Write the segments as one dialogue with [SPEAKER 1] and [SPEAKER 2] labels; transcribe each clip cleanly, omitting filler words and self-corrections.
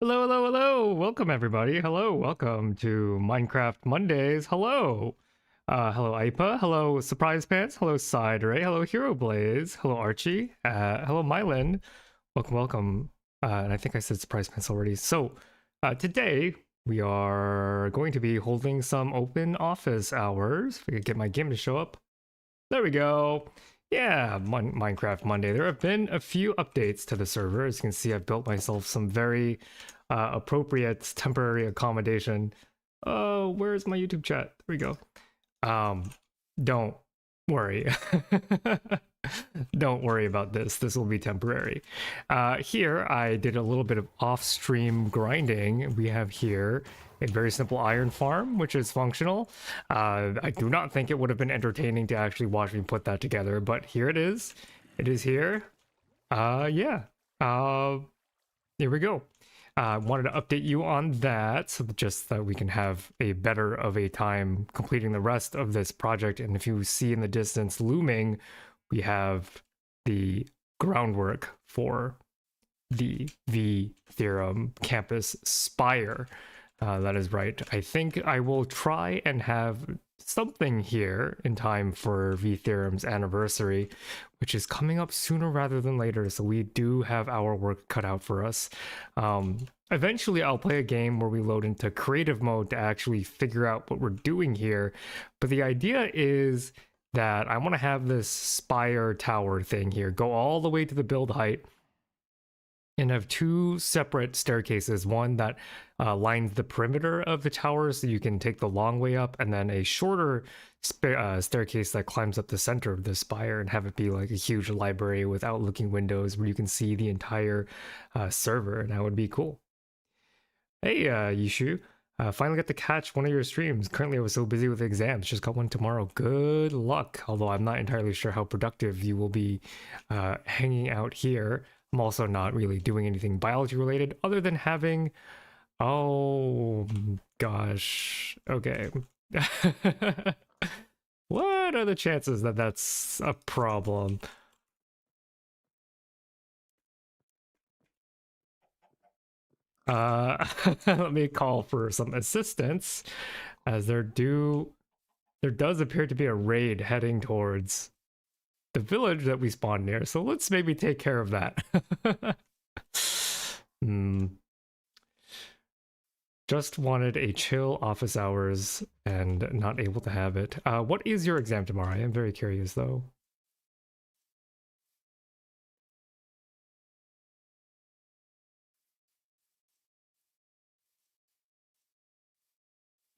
[SPEAKER 1] Hello, hello, hello! Welcome, everybody. Hello, welcome to Minecraft Mondays. Hello! Hello, Ipa. Hello, Surprise Pants. Hello, Side Ray. Hello, Hero Blaze. Hello, Archie. Hello, Mylan. Welcome, welcome. And I think I said Surprise Pants already. So, today we are going to be holding some open office hours. If I could get my game to show up. There we go. Yeah, Minecraft Monday. There have been a few updates to the server. As you can see, I've built myself some very appropriate temporary accommodation. Oh, where's my YouTube chat? There we go. Don't worry. Don't worry about this. This will be temporary. Here, I did a little bit of off-stream grinding. We have here a very simple iron farm, which is functional. I do not think it would have been entertaining to actually watch me put that together, but here it is. It is here. Yeah. Here we go. Wanted to update you on that, so just that we can have a better of a time completing the rest of this project. And if you see in the distance looming, we have the groundwork for the V Theorem campus spire. That is right. I think I will try and have something here in time for V Theorem's anniversary, which is coming up sooner rather than later, so we do have our work cut out for us. Eventually I'll play a game where we load into creative mode to actually figure out what we're doing here, but the idea is that I want to have this spire tower thing here go all the way to the build height and have two separate staircases, one that lines the perimeter of the tower so you can take the long way up, and then a shorter staircase that climbs up the center of the spire and have it be like a huge library with outlooking windows where you can see the entire server, and that would be cool. Hey, Yishu. Finally got to catch one of your streams. Currently, I was so busy with exams. Just got one tomorrow. Good luck. Although I'm not entirely sure how productive you will be hanging out here. I'm also not really doing anything biology related other than having... Oh, gosh. Okay. What are the chances that that's a problem? Let me call for some assistance, as there does appear to be a raid heading towards the village that we spawned near, so let's maybe take care of that. Just wanted a chill office hours and not able to have it. What is your exam tomorrow? I am very curious though.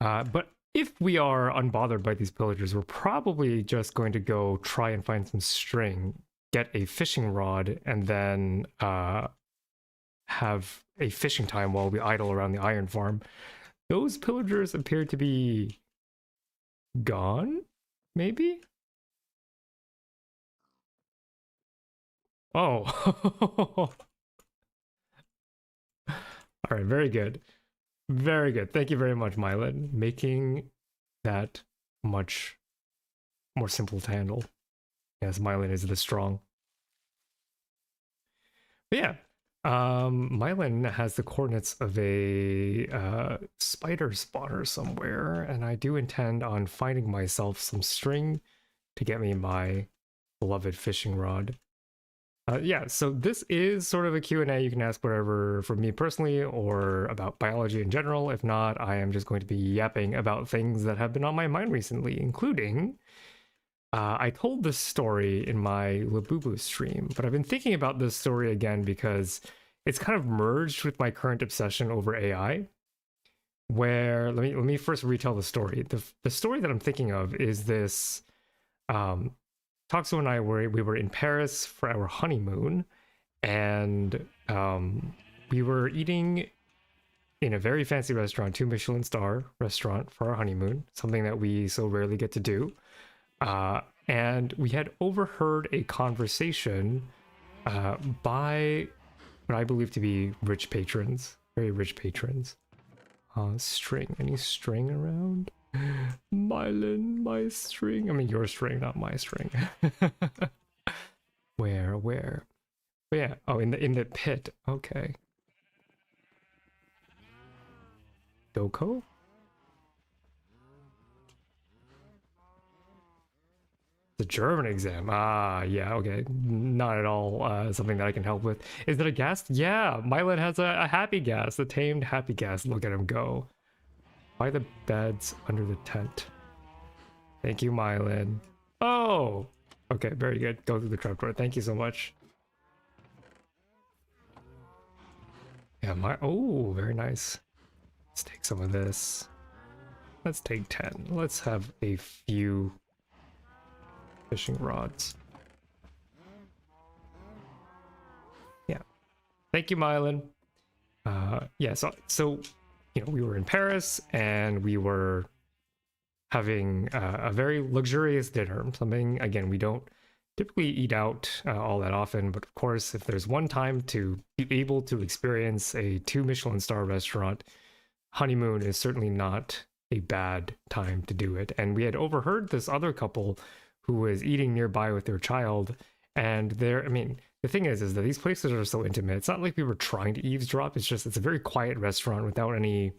[SPEAKER 1] But if we are unbothered by these pillagers, we're probably just going to go try and find some string, get a fishing rod, and then have a fishing time while we idle around the iron farm. Those pillagers appear to be gone, maybe? Oh. All right, very good. Very good. Thank you very much, Mylan. Making that much more simple to handle. Yes, Mylan is the strong. But yeah, Mylan has the coordinates of a spider spawner somewhere, and I do intend on finding myself some string to get me my beloved fishing rod. Yeah, so this is sort of a Q&A. You can ask whatever from me personally or about biology in general. If not, I am just going to be yapping about things that have been on my mind recently, including... I told this story in my Labubu stream, but I've been thinking about this story again because it's kind of merged with my current obsession over AI. Where let me first retell the story. The story that I'm thinking of is this. Toxo and I we were in Paris for our honeymoon, and we were eating in a very fancy restaurant, 2 Michelin star restaurant for our honeymoon, something that we so rarely get to do. And we had overheard a conversation by what I believe to be rich patrons, very rich patrons. String, any string around? Mylan, my string. I mean, your string, not my string. Where? But yeah. Oh, in the pit. Okay. Doko? The German exam. Ah, yeah, okay. Not at all something that I can help with. Is it a gas? Yeah, Mylan has a happy gas, a tamed happy gas. Look at him go. Why the beds under the tent? Thank you, Mylan. Oh! Okay, very good. Go through the trapdoor. Thank you so much. Yeah, oh, very nice. Let's take some of this. Let's take 10. Let's have a few fishing rods. Yeah. Thank you, Mylan. Yeah, so you know, we were in Paris and we were having a very luxurious dinner. Something, again, we don't typically eat out all that often, but of course, if there's one time to be able to experience a 2 Michelin star restaurant, honeymoon is certainly not a bad time to do it. And we had overheard this other couple who was eating nearby with their child, and I mean, the thing is that these places are so intimate. It's not like we were trying to eavesdrop. It's just, it's a very quiet restaurant without any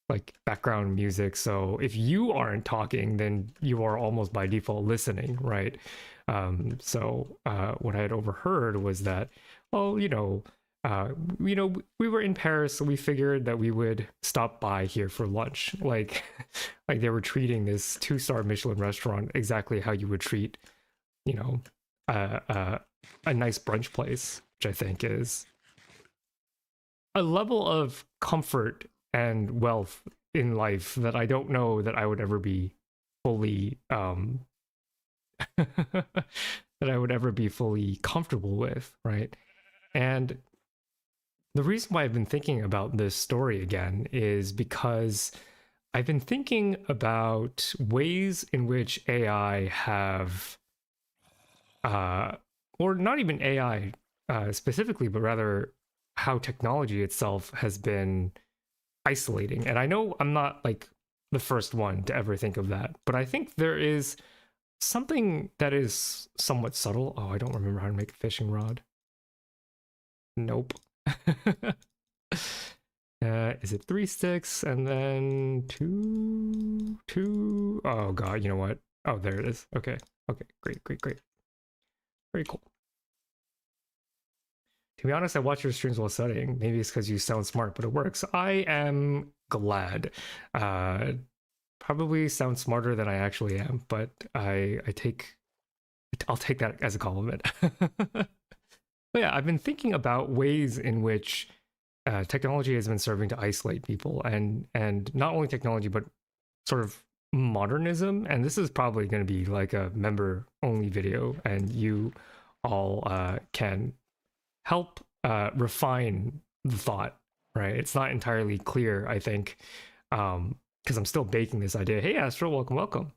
[SPEAKER 1] like background music. So if you aren't talking, then you are almost by default listening, right? So what I had overheard was that, well, we were in Paris, so we figured that we would stop by here for lunch. Like they were treating this 2-star Michelin restaurant exactly how you would treat, a nice brunch place, which I think is a level of comfort and wealth in life that I don't know that I would ever be fully that I would ever be fully comfortable with, right? And the reason why I've been thinking about this story again is because I've been thinking about ways in which AI have or not even AI specifically, but rather how technology itself has been isolating. And I know I'm not like the first one to ever think of that, but I think there is something that is somewhat subtle. Oh, I don't remember how to make a fishing rod. Nope. Is it 3 sticks and then 2? Oh god, you know what? Oh, there it is. Okay. Okay, great. Very cool. To be honest, I watch your streams while studying. Maybe it's because you sound smart, but it works. I am glad. Probably sound smarter than I actually am, but I'll take that as a compliment. But yeah, I've been thinking about ways in which technology has been serving to isolate people, and not only technology, but sort of modernism. And this is probably going to be like a member only video, and you all can help refine the thought, right? It's not entirely clear, I think, because I'm still baking this idea. Hey, Astral, welcome.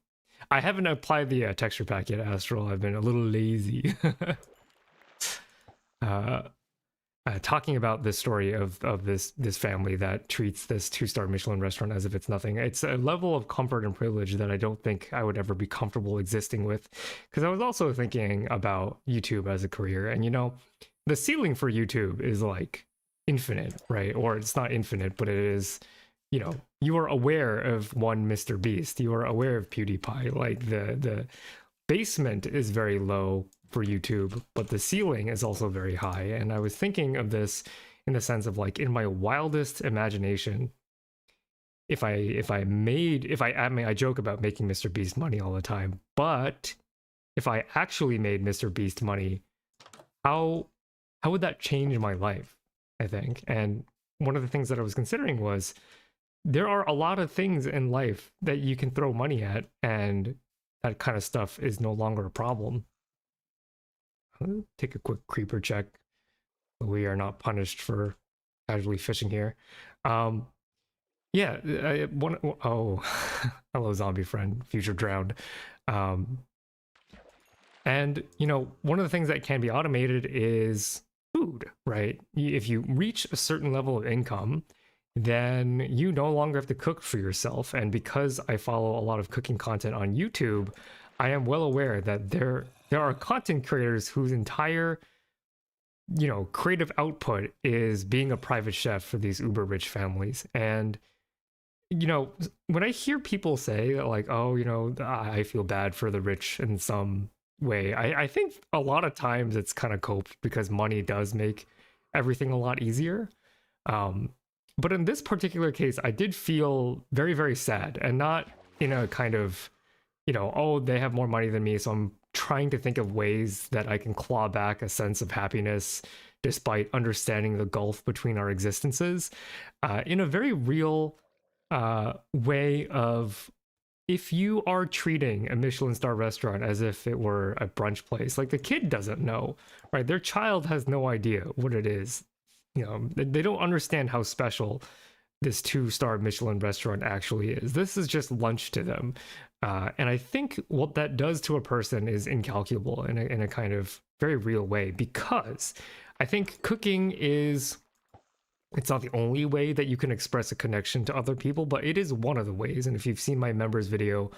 [SPEAKER 1] I haven't applied the texture pack yet, Astral. I've been a little lazy. Talking about this story of this family that treats this 2-star Michelin restaurant as if it's nothing. It's a level of comfort and privilege that I don't think I would ever be comfortable existing with. Because I was also thinking about YouTube as a career, and the ceiling for YouTube is like infinite, right? Or it's not infinite, but it is, you are aware of one Mr. Beast, you are aware of PewDiePie. Like the basement is very low for YouTube, but the ceiling is also very high. And I was thinking of this in the sense of like, in my wildest imagination, I joke about making Mr. Beast money all the time, but if I actually made Mr. Beast money, how would that change my life, I think? And one of the things that I was considering was there are a lot of things in life that you can throw money at, and that kind of stuff is no longer a problem. I'll take a quick creeper check. We are not punished for casually fishing here. Oh, hello, zombie friend, future drowned. And one of the things that can be automated is food, right? If you reach a certain level of income, then you no longer have to cook for yourself. And because I follow a lot of cooking content on YouTube, I am well aware that there are content creators whose entire creative output is being a private chef for these uber rich families. And when I hear people say that, like, oh, I feel bad for the rich in some way, I think a lot of times it's kind of coped because money does make everything a lot easier. Um, but in this particular case, I did feel very, very sad, and not in a kind of, oh, they have more money than me, so I'm trying to think of ways that I can claw back a sense of happiness despite understanding the gulf between our existences, in a very real way of, if you are treating a Michelin star restaurant as if it were a brunch place, like the kid doesn't know, right? Their child has no idea what it is. They don't understand how special this 2-star Michelin restaurant actually is. This is just lunch to them. And I think what that does to a person is incalculable in a kind of very real way, because I think cooking is, it's not the only way that you can express a connection to other people, but it is one of the ways. And if you've seen my members video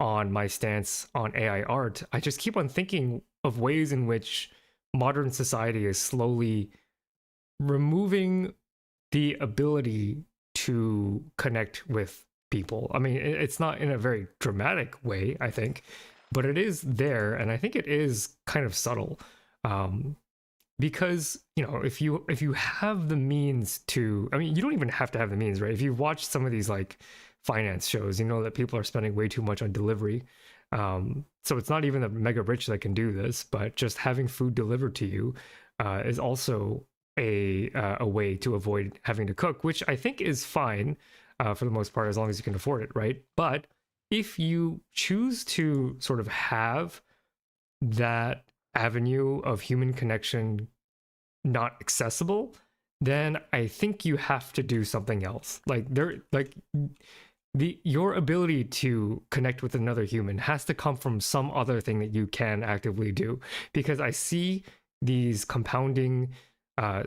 [SPEAKER 1] on my stance on AI art, I just keep on thinking of ways in which modern society is slowly removing the ability to connect with people. I mean, it's not in a very dramatic way, I think, but it is there, and I think it is kind of subtle. Because if you have the means to, I mean, you don't even have to have the means, right? If you watch some of these like finance shows, you know that people are spending way too much on delivery. So it's not even the mega rich that can do this, but just having food delivered to you is also a way to avoid having to cook, which I think is fine for the most part, as long as you can afford it, right? But if you choose to sort of have that avenue of human connection not accessible, then I think you have to do something else. Your ability to connect with another human has to come from some other thing that you can actively do. Because I see these compounding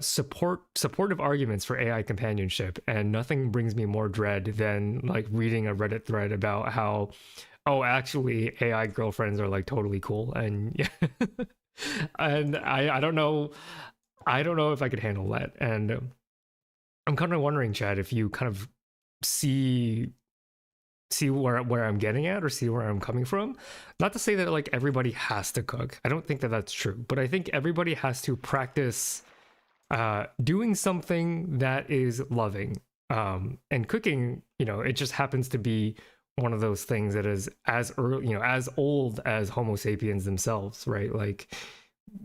[SPEAKER 1] supportive arguments for AI companionship, and nothing brings me more dread than like reading a Reddit thread about how, oh, actually AI girlfriends are like totally cool, and yeah. And I don't know, if I could handle that. And I'm kind of wondering, Chad, if you kind of see where I'm getting at, or see where I'm coming from. Not to say that like everybody has to cook. I don't think that that's true, but I think everybody has to practice doing something that is loving. And cooking, it just happens to be one of those things that is as early, as old as Homo sapiens themselves, right? Like,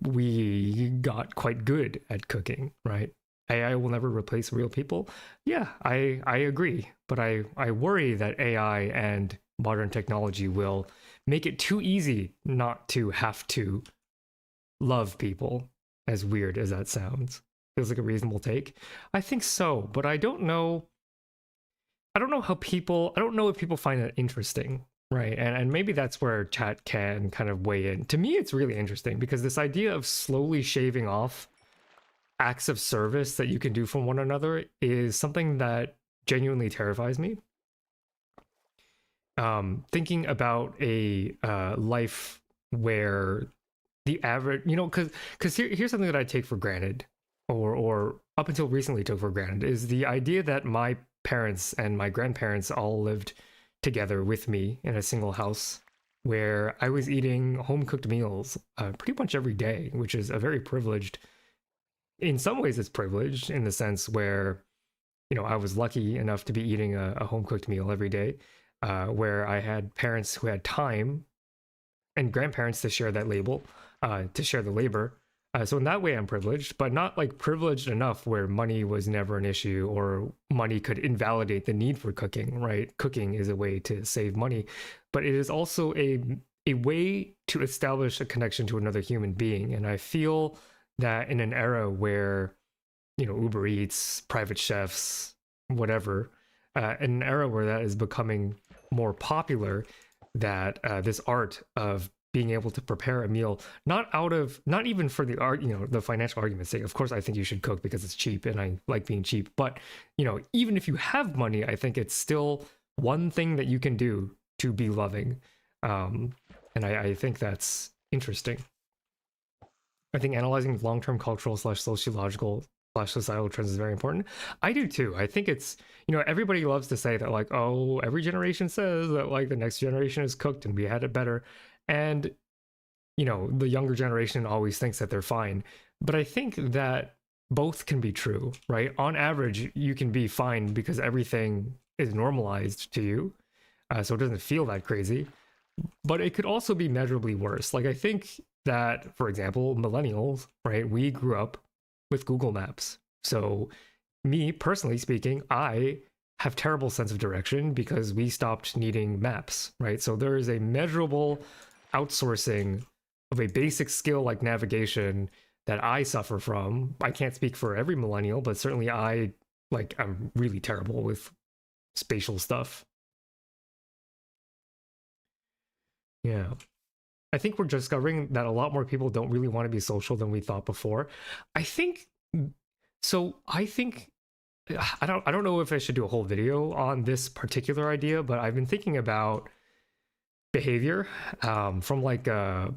[SPEAKER 1] we got quite good at cooking, right? AI will never replace real people. Yeah, I agree, but I worry that AI and modern technology will make it too easy not to have to love people, as weird as that sounds. Feels like a reasonable take. I think so, but I don't know how people, I don't know if people find that interesting, right? And maybe that's where chat can kind of weigh in. To me, it's really interesting because this idea of slowly shaving off acts of service that you can do for one another is something that genuinely terrifies me. Thinking about a life where the average, because here's something that I take for granted, or up until recently took for granted, is the idea that my parents and my grandparents all lived together with me in a single house, where I was eating home cooked meals pretty much every day, which is a very privileged. In some ways, it's privileged in the sense where, I was lucky enough to be eating a home cooked meal every day, where I had parents who had time and grandparents to share that to share the labor. So in that way, I'm privileged, but not like privileged enough where money was never an issue, or money could invalidate the need for cooking, right? Cooking is a way to save money, but it is also a way to establish a connection to another human being. And I feel that in an era where, Uber Eats, private chefs, whatever, in an era where that is becoming more popular, that this art of being able to prepare a meal, not even for the art, the financial argument's sake. Of course, I think you should cook because it's cheap and I like being cheap. But, even if you have money, I think it's still one thing that you can do to be loving. And I think that's interesting. I think analyzing long-term cultural / sociological societal trends is very important. I do too. I think it's, everybody loves to say that, like, oh, every generation says that, like, the next generation is cooked and we had it better. And, the younger generation always thinks that they're fine. But I think that both can be true, right? On average, you can be fine because everything is normalized to you. So it doesn't feel that crazy. But it could also be measurably worse. Like, I think that, for example, millennials, right? We grew up with Google Maps. So, me personally speaking, I have terrible sense of direction because we stopped needing maps, right? So there is a measurable outsourcing of a basic skill like navigation that I suffer from. I can't speak for every millennial, but certainly I'm really terrible with spatial stuff. Yeah. I think we're discovering that a lot more people don't really want to be social than we thought before. I think so. I don't know if I should do a whole video on this particular idea, but I've been thinking about behavior from like a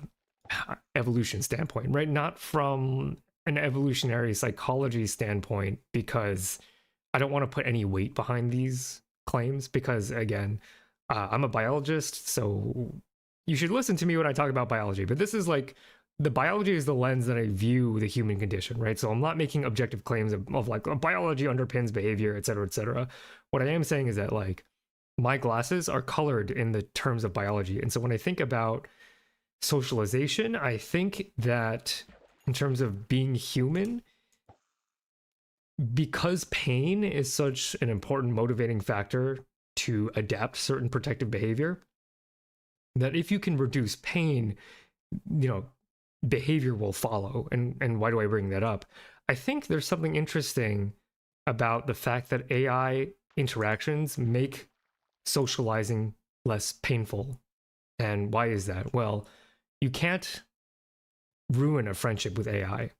[SPEAKER 1] evolution standpoint, right? Not from an evolutionary psychology standpoint, because I don't want to put any weight behind these claims, because again, I'm a biologist, so you should listen to me when I talk about biology. But this is like, the biology is the lens that I view the human condition, right? So I'm not making objective claims of like biology underpins behavior, et cetera, et cetera. What I am saying is that, like, my glasses are colored in the terms of biology. And so when I think about socialization, I think that in terms of being human, because pain is such an important motivating factor to adapt certain protective behavior, that if you can reduce pain, behavior will follow. And why do I bring that up? I think there's something interesting about the fact that AI interactions make socializing less painful. And why is that? Well, you can't ruin a friendship with AI,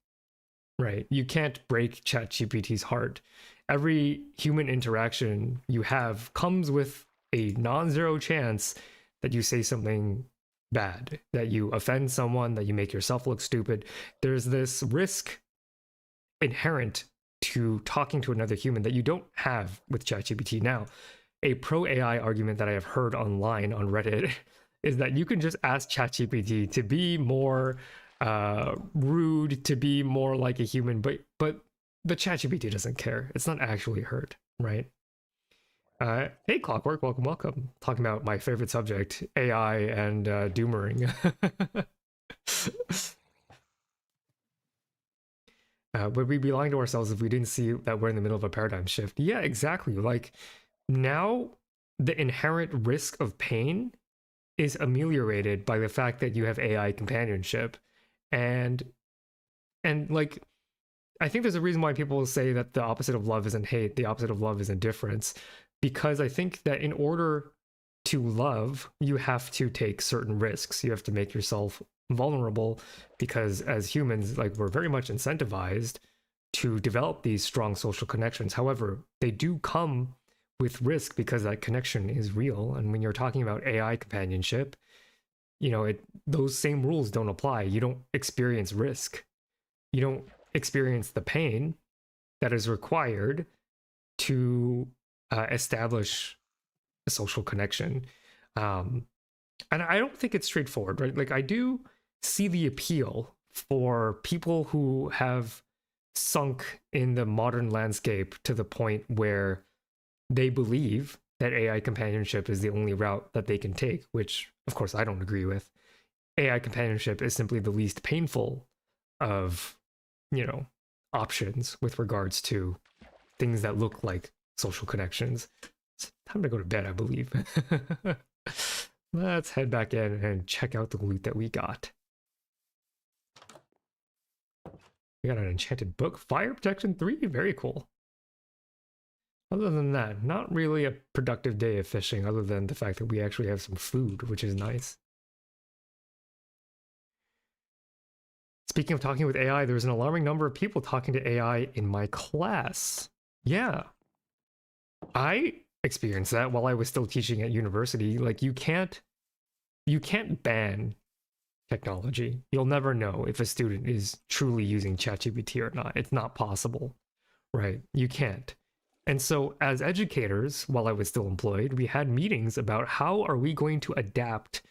[SPEAKER 1] right? You can't break ChatGPT's heart. Every human interaction you have comes with a non-zero chance that you say something bad, that you offend someone, that you make yourself look stupid. There's this risk inherent to talking to another human that you don't have with ChatGPT. Now, a pro AI argument that I have heard online on Reddit is that you can just ask ChatGPT to be more rude, to be more like a human, but the ChatGPT doesn't care. It's not actually hurt, right? Hey, Clockwork, welcome. Talking about my favorite subject, AI and doomering. Would we be lying to ourselves if we didn't see that we're in the middle of a paradigm shift? Yeah, exactly. Like, now the inherent risk of pain is ameliorated by the fact that you have AI companionship. And like, I think there's a reason why people say that the opposite of love isn't hate, the opposite of love is indifference, because I think that in order to love, you have to take certain risks. You have to make yourself vulnerable, because as humans, like, we're very much incentivized to develop these strong social connections. However, they do come with risk because that connection is real. And when you're talking about AI companionship, those same rules don't apply. You don't experience risk. You don't experience the pain that is required to establish a social connection. And I don't think it's straightforward, right? Like, I do see the appeal for people who have sunk in the modern landscape to the point where they believe that AI companionship is the only route that they can take, which, of course, I don't agree with. AI companionship is simply the least painful of, options with regards to things that look like social connections. It's time to go to bed, I believe. Let's head back in and check out the loot that we got. We got an enchanted book, Fire Protection 3, very cool. Other than that, not really a productive day of fishing, other than the fact that we actually have some food, which is nice. Speaking of talking with AI, there's an alarming number of people talking to AI in my class. Yeah. I experienced that while I was still teaching at university. Like, you can't ban technology. You'll never know if a student is truly using ChatGPT or not. It's not possible. right? You can't. And so as educators, while I was still employed, we had meetings about how are we going to adapt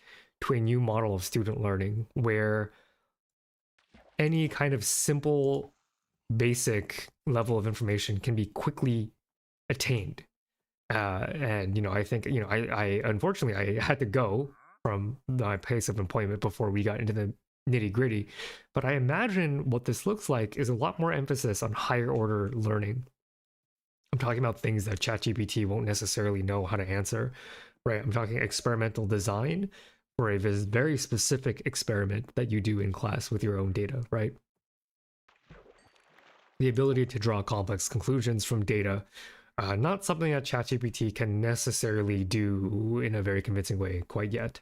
[SPEAKER 1] to a new model of student learning where any kind of simple basic level of information can be quickly attained. And I think I unfortunately I had to go from my place of employment before we got into the nitty gritty, but I imagine what this looks like is a lot more emphasis on higher order learning. I'm talking about things that ChatGPT won't necessarily know how to answer, right? I'm talking experimental design for a very specific experiment that you do in class with your own data, right? The ability to draw complex conclusions from data, not something that ChatGPT can necessarily do in a very convincing way quite yet.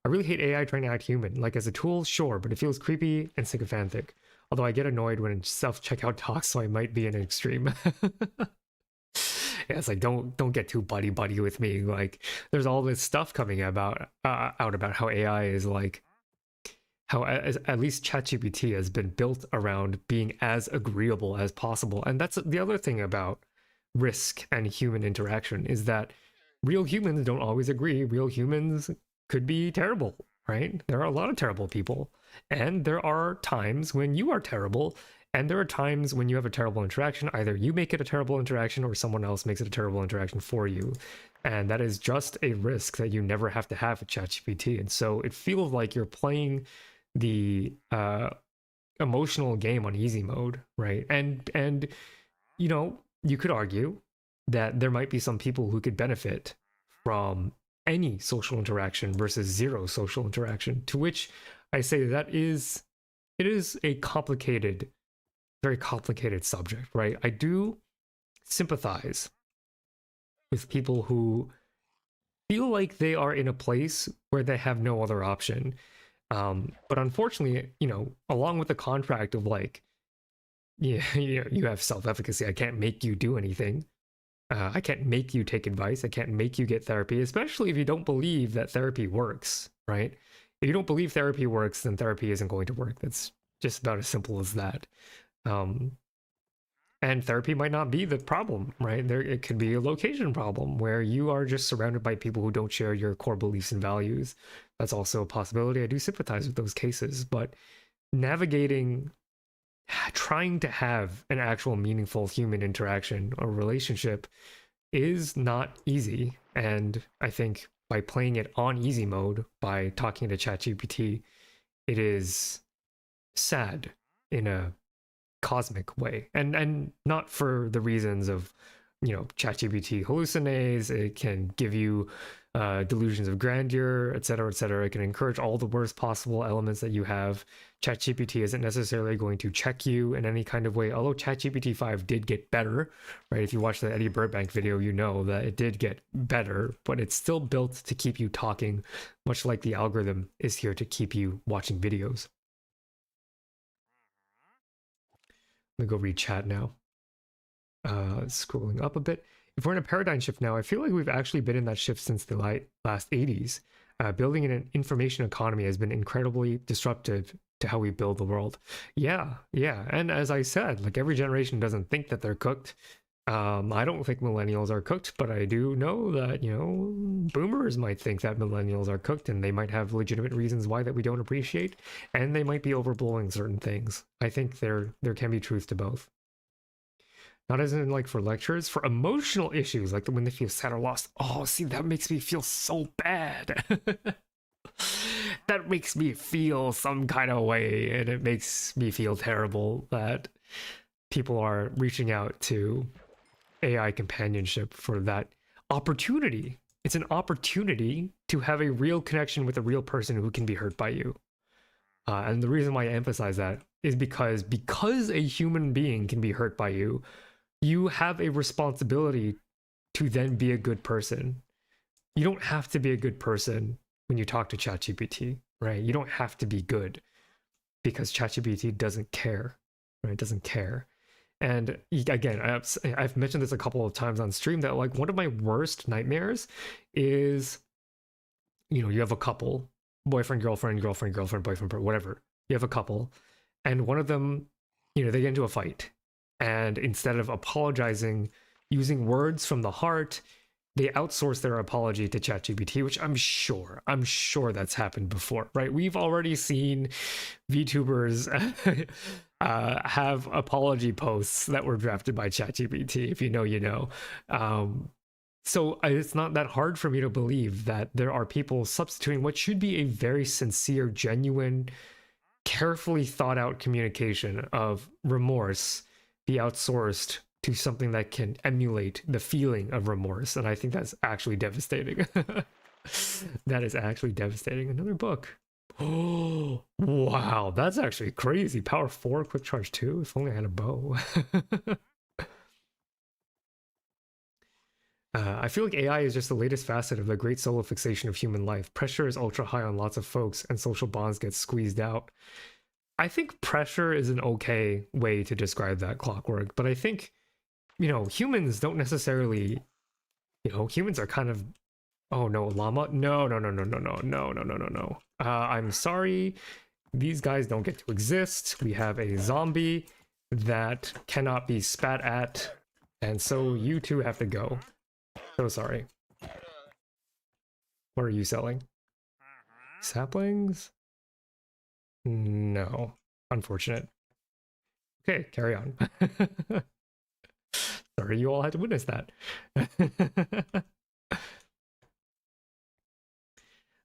[SPEAKER 1] I really hate AI trying to act human. Like as a tool, sure, but it feels creepy and sycophantic. Although I get annoyed when self-checkout talks, so I might be an extreme. Yeah, it's like don't get too buddy with me. Like there's all this stuff coming about out about how AI is like how at least ChatGPT has been built around being as agreeable as possible. And that's the other thing about risk and human interaction is that real humans don't always agree. Real humans could be terrible, right? There are a lot of terrible people. And there are times when you are terrible. And there are times when you have a terrible interaction. Either you make it a terrible interaction or someone else makes it a terrible interaction for you. And that is just a risk that you never have to have with ChatGPT. And so it feels like you're playing the emotional game on easy mode, right? And you could argue that there might be some people who could benefit from any social interaction versus zero social interaction, to which I say that it is a complicated, very complicated subject, right? I do sympathize with people who feel like they are in a place where they have no other option. But unfortunately, along with the contract of like, yeah, you have self-efficacy. I can't make you do anything. I can't make you take advice. I can't make you get therapy, especially if you don't believe that therapy works, right? If you don't believe therapy works, then therapy isn't going to work. That's just about as simple as that. Um, and therapy might not be the problem, right? It could be a location problem where you are just surrounded by people who don't share your core beliefs and values. That's also a possibility. I do sympathize with those cases, but navigating, trying to have an actual meaningful human interaction or relationship is not easy. And I think by playing it on easy mode, by talking to ChatGPT, it is sad in a cosmic way, and not for the reasons of ChatGPT hallucinates. It can give you delusions of grandeur, etc., etc. It can encourage all the worst possible elements that you have. ChatGPT isn't necessarily going to check you in any kind of way, although ChatGPT 5 did get better, right? If you watch the Eddie Burbank video, you know that it did get better, but it's still built to keep you talking, much like the algorithm is here to keep you watching videos. Let me go read chat now. Scrolling up a bit. If we're in a paradigm shift now, I feel like we've actually been in that shift since the last 80s. Building an information economy has been incredibly disruptive to how we build the world. Yeah. And as I said, like every generation doesn't think that they're cooked. I don't think millennials are cooked, but I do know that, boomers might think that millennials are cooked, and they might have legitimate reasons why that we don't appreciate, and they might be overblowing certain things. I think there can be truth to both. Not as in like for lectures, for emotional issues, like when they feel sad or lost. Oh, see, that makes me feel so bad. That makes me feel some kind of way, and it makes me feel terrible that people are reaching out to AI companionship for that opportunity. It's an opportunity to have a real connection with a real person who can be hurt by you. And the reason why I emphasize that is because a human being can be hurt by you, you have a responsibility to then be a good person. You don't have to be a good person when you talk to ChatGPT, right? You don't have to be good because ChatGPT doesn't care, right? It doesn't care. And again, I've mentioned this a couple of times on stream that like one of my worst nightmares is, you have a couple, boyfriend, girlfriend, girlfriend, girlfriend, boyfriend, whatever. You have a couple, and one of them, they get into a fight, And instead of apologizing using words from the heart, they outsource their apology to ChatGPT, which I'm sure that's happened before, right? We've already seen VTubers have apology posts that were drafted by ChatGPT. If you know, you know. So it's not that hard for me to believe that there are people substituting what should be a very sincere, genuine, carefully thought out communication of remorse be outsourced to something that can emulate the feeling of remorse. And I think that's actually devastating. That is actually devastating. Another book. Oh, wow. That's actually crazy. Power 4, quick charge 2. If only I had a bow. I feel like AI is just the latest facet of the great solo fixation of human life. Pressure is ultra high on lots of folks, and social bonds get squeezed out. I think pressure is an okay way to describe that, Clockwork, but I think, humans don't necessarily, humans are kind of, oh no, llama? No, no, no, no, no, no, no, no, no, no, no. I'm sorry, these guys don't get to exist. We have a zombie that cannot be spat at, and so you two have to go. So sorry. What are you selling? Saplings? No. Unfortunate. Okay, carry on. Sorry you all had to witness that.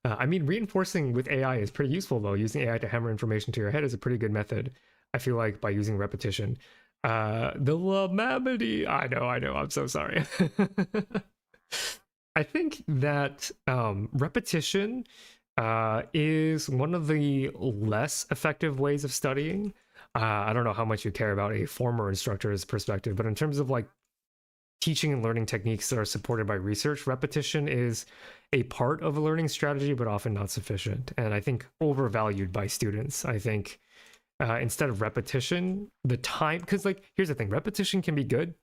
[SPEAKER 1] I mean, reinforcing with AI is pretty useful, though. Using AI to hammer information to your head is a pretty good method, I feel like, by using repetition. The lamamity. I know, I'm so sorry. I think that repetition is one of the less effective ways of studying. I don't know how much you care about a former instructor's perspective, but in terms of like teaching and learning techniques that are supported by research, repetition is a part of a learning strategy, but often not sufficient. And I think overvalued by students. I think instead of repetition, the time, because like, here's the thing, repetition can be good,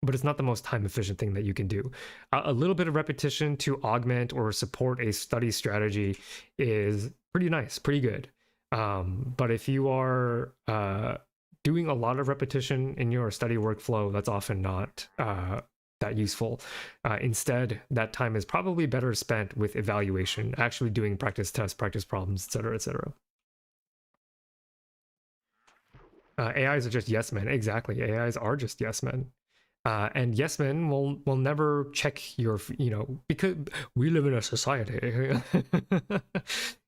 [SPEAKER 1] but it's not the most time efficient thing that you can do. A little bit of repetition to augment or support a study strategy is pretty nice, pretty good. But if you are doing a lot of repetition in your study workflow, that's often not that useful. Instead, that time is probably better spent with evaluation, actually doing practice tests, practice problems, etc., etc. AIs are just yes men. Exactly. AIs are just yes men. And yes men will never check your, because we live in a society.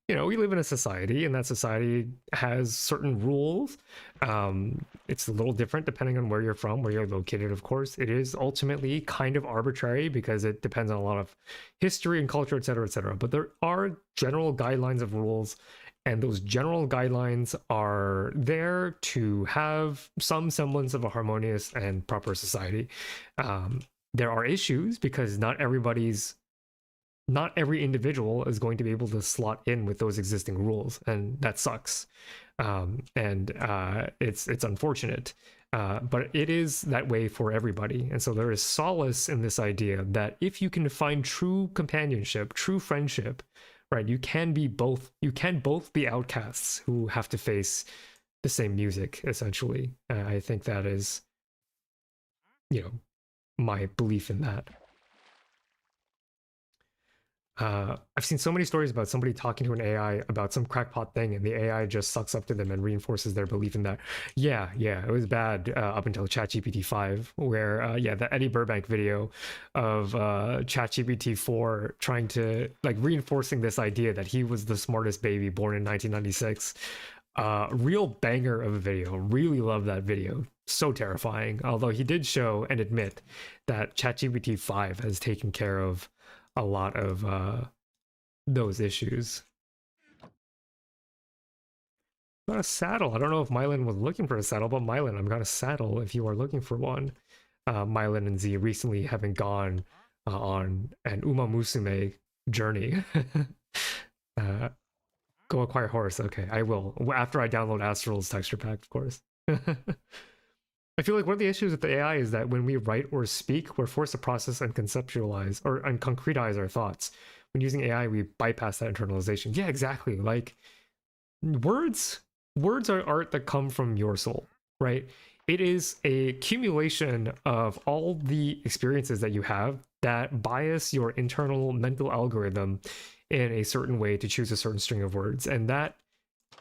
[SPEAKER 1] We live in a society, and that society has certain rules. It's a little different depending on where you're from, where you're located, of course. It is ultimately kind of arbitrary because it depends on a lot of history and culture, et cetera, et cetera. But there are general guidelines of rules, and those general guidelines are there to have some semblance of a harmonious and proper society. There are issues because not every individual is going to be able to slot in with those existing rules, and that sucks. It's unfortunate, but it is that way for everybody. And so there is solace in this idea that if you can find true companionship, true friendship, right, you can both be outcasts who have to face the same music, essentially. I think that is, my belief in that. I've seen so many stories about somebody talking to an AI about some crackpot thing, and the AI just sucks up to them and reinforces their belief in that. Yeah, it was bad up until ChatGPT 5, where the Eddie Burbank video of ChatGPT 4 trying to like reinforcing this idea that he was the smartest baby born in 1996. Real banger of a video. Really love that video. So terrifying. Although he did show and admit that ChatGPT 5 has taken care of a lot of those issues. Got a saddle. I don't know if Mylan was looking for a saddle, but Mylan, I've got a saddle if you are looking for one. Mylan and Z recently having gone on an Uma Musume journey. Go acquire horse. Okay, I will. After I download Astral's texture pack, of course. I feel like one of the issues with the AI is that when we write or speak, we're forced to process and conceptualize and concretize our thoughts. When using AI, we bypass that internalization. Yeah, exactly. Like words are art that come from your soul, right? it is a accumulation of all the experiences that you have that bias your internal mental algorithm in a certain way to choose a certain string of words. And that,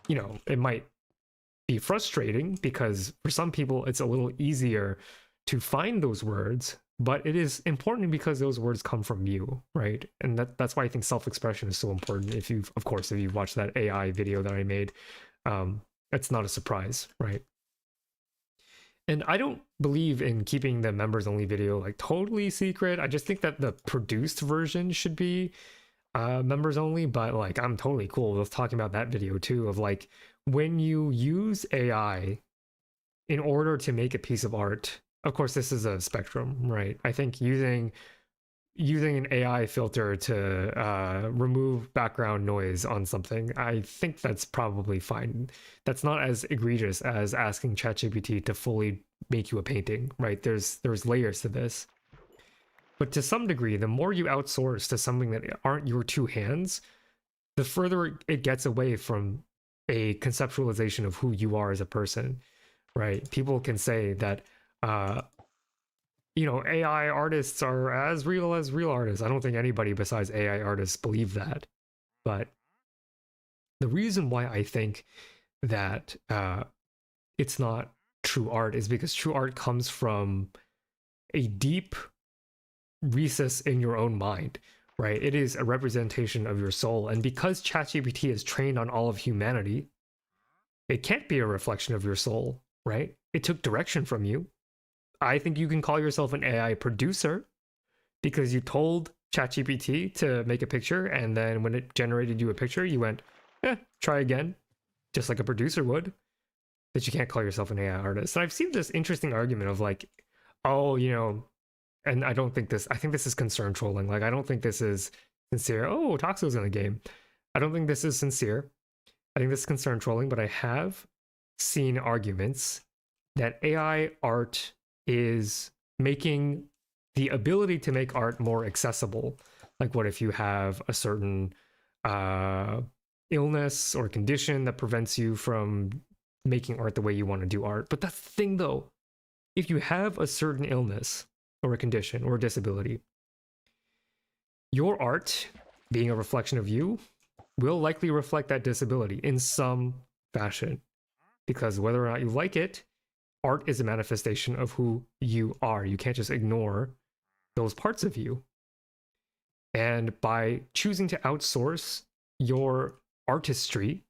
[SPEAKER 1] it might be frustrating because for some people it's a little easier to find those words, but it is important because those words come from you, right? And that's why I think self-expression is so important. If you've watched that AI video that I made, it's not a surprise, right? And I don't believe in keeping the members only video like totally secret. I just think that the produced version should be members only, but like I'm totally cool with talking about that video too, of like when you use AI in order to make a piece of art. Of course, this is a spectrum, right? I think using an AI filter to remove background noise on something, I think that's probably fine. That's not as egregious as asking ChatGPT to fully make you a painting, right? There's layers to this. But to some degree, the more you outsource to something that aren't your two hands, the further it gets away from a conceptualization of who you are as a person, right? People can say that AI artists are as real artists. I don't think anybody besides AI artists believe that. But the reason why I think that it's not true art is because true art comes from a deep recess in your own mind, right? It is a representation of your soul. And because ChatGPT is trained on all of humanity, it can't be a reflection of your soul, right? It took direction from you. I think you can call yourself an AI producer because you told ChatGPT to make a picture, and then when it generated you a picture, you went, try again, just like a producer would. That you can't call yourself an AI artist. And I've seen this interesting argument of like, oh, and I think this is concern trolling. Like, I don't think this is sincere. Oh, Toxo's in the game. I don't think this is sincere. I think this is concern trolling, but I have seen arguments that AI art is making the ability to make art more accessible. Like, what if you have a certain illness or condition that prevents you from making art the way you want to do art? But that's the thing, though. If you have a certain illness or a condition or a disability, your art, being a reflection of you, will likely reflect that disability in some fashion. Because whether or not you like it, art is a manifestation of who you are. You can't just ignore those parts of you. And by choosing to outsource your artistry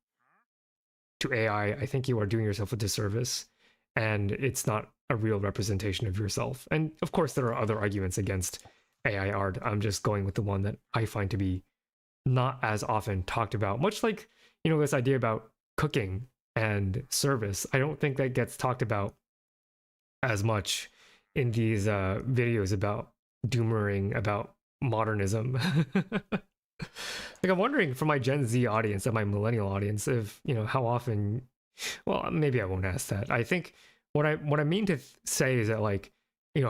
[SPEAKER 1] to AI, I think you are doing yourself a disservice. And it's not a real representation of yourself. And of course, there are other arguments against AI art. I'm just going with the one that I find to be not as often talked about. Much like, this idea about cooking and service. I don't think that gets talked about as much in these videos about doomering about modernism. Like, I'm wondering for my Gen Z audience and my millennial audience, if how often. Well, maybe I won't ask that. I think what I mean to say is that, like,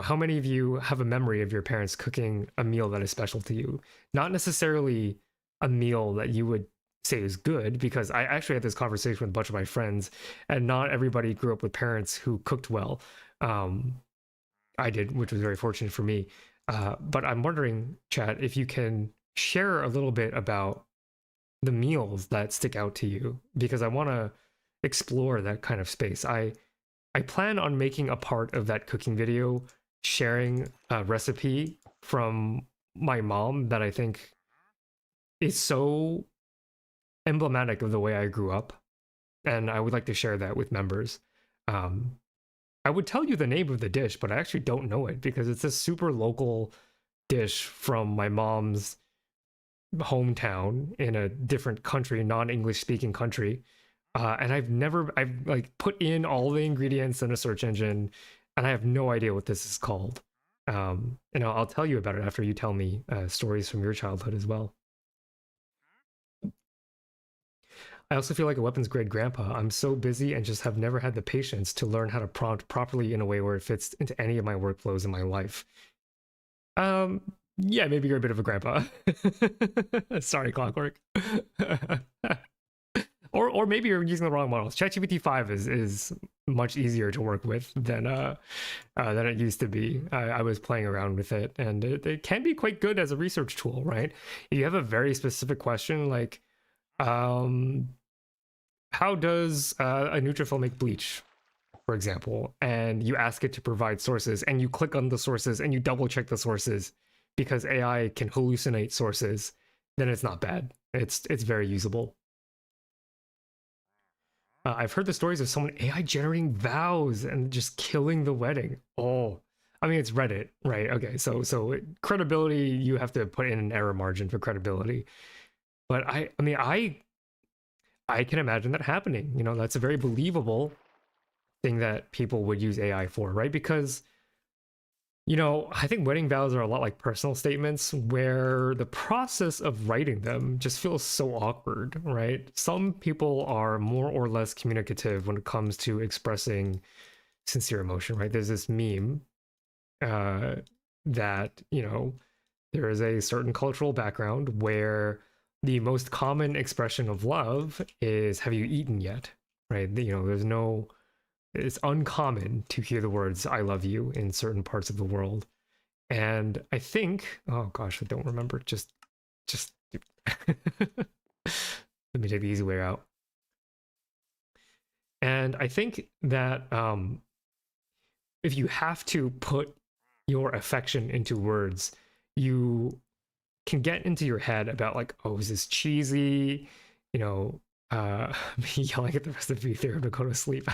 [SPEAKER 1] how many of you have a memory of your parents cooking a meal that is special to you? Not necessarily a meal that you would say is good, because I actually had this conversation with a bunch of my friends, and not everybody grew up with parents who cooked well. I did, which was very fortunate for me. But I'm wondering, Chat, if you can share a little bit about the meals that stick out to you, because I want to explore that kind of space. I plan on making a part of that cooking video sharing a recipe from my mom that I think is so emblematic of the way I grew up, and I would like to share that with members. I would tell you the name of the dish, but I actually don't know it because it's a super local dish from my mom's hometown in a different country, non-English speaking country. And I've like put in all the ingredients in a search engine, and I have no idea what this is called. And I'll tell you about it after you tell me stories from your childhood as well. I also feel like a weapons grade grandpa. I'm so busy and just have never had the patience to learn how to prompt properly in a way where it fits into any of my workflows in my life. Yeah, maybe you're a bit of a grandpa. Sorry, Clockwork. or maybe you're using the wrong models. ChatGPT 5 is much easier to work with than it used to be. I was playing around with it, and it can be quite good as a research tool, right? If you have a very specific question like, how does a neutrophil make bleach, for example, and you ask it to provide sources, and you click on the sources and you double check the sources because AI can hallucinate sources, then it's not bad. It's very usable. I've heard the stories of someone AI generating vows and just killing the wedding. Oh, I mean, it's Reddit, right? Okay, so credibility, you have to put in an error margin for credibility. But I mean, I can imagine that happening. You know, that's a very believable thing that people would use AI for, right? Because you know, I think wedding vows are a lot like personal statements where the process of writing them just feels so awkward, right? Some people are more or less communicative when it comes to expressing sincere emotion, right? There's this meme uh, that, you know, there is a certain cultural background where the most common expression of love is, have you eaten yet? Right? You know, it's uncommon to hear the words I love you in certain parts of the world. And I think, oh gosh, I don't remember. Just let me take the easy way out. And I think that if you have to put your affection into words, you can get into your head about like, oh, is this cheesy? You know, me yelling at the rest of you there to go to sleep.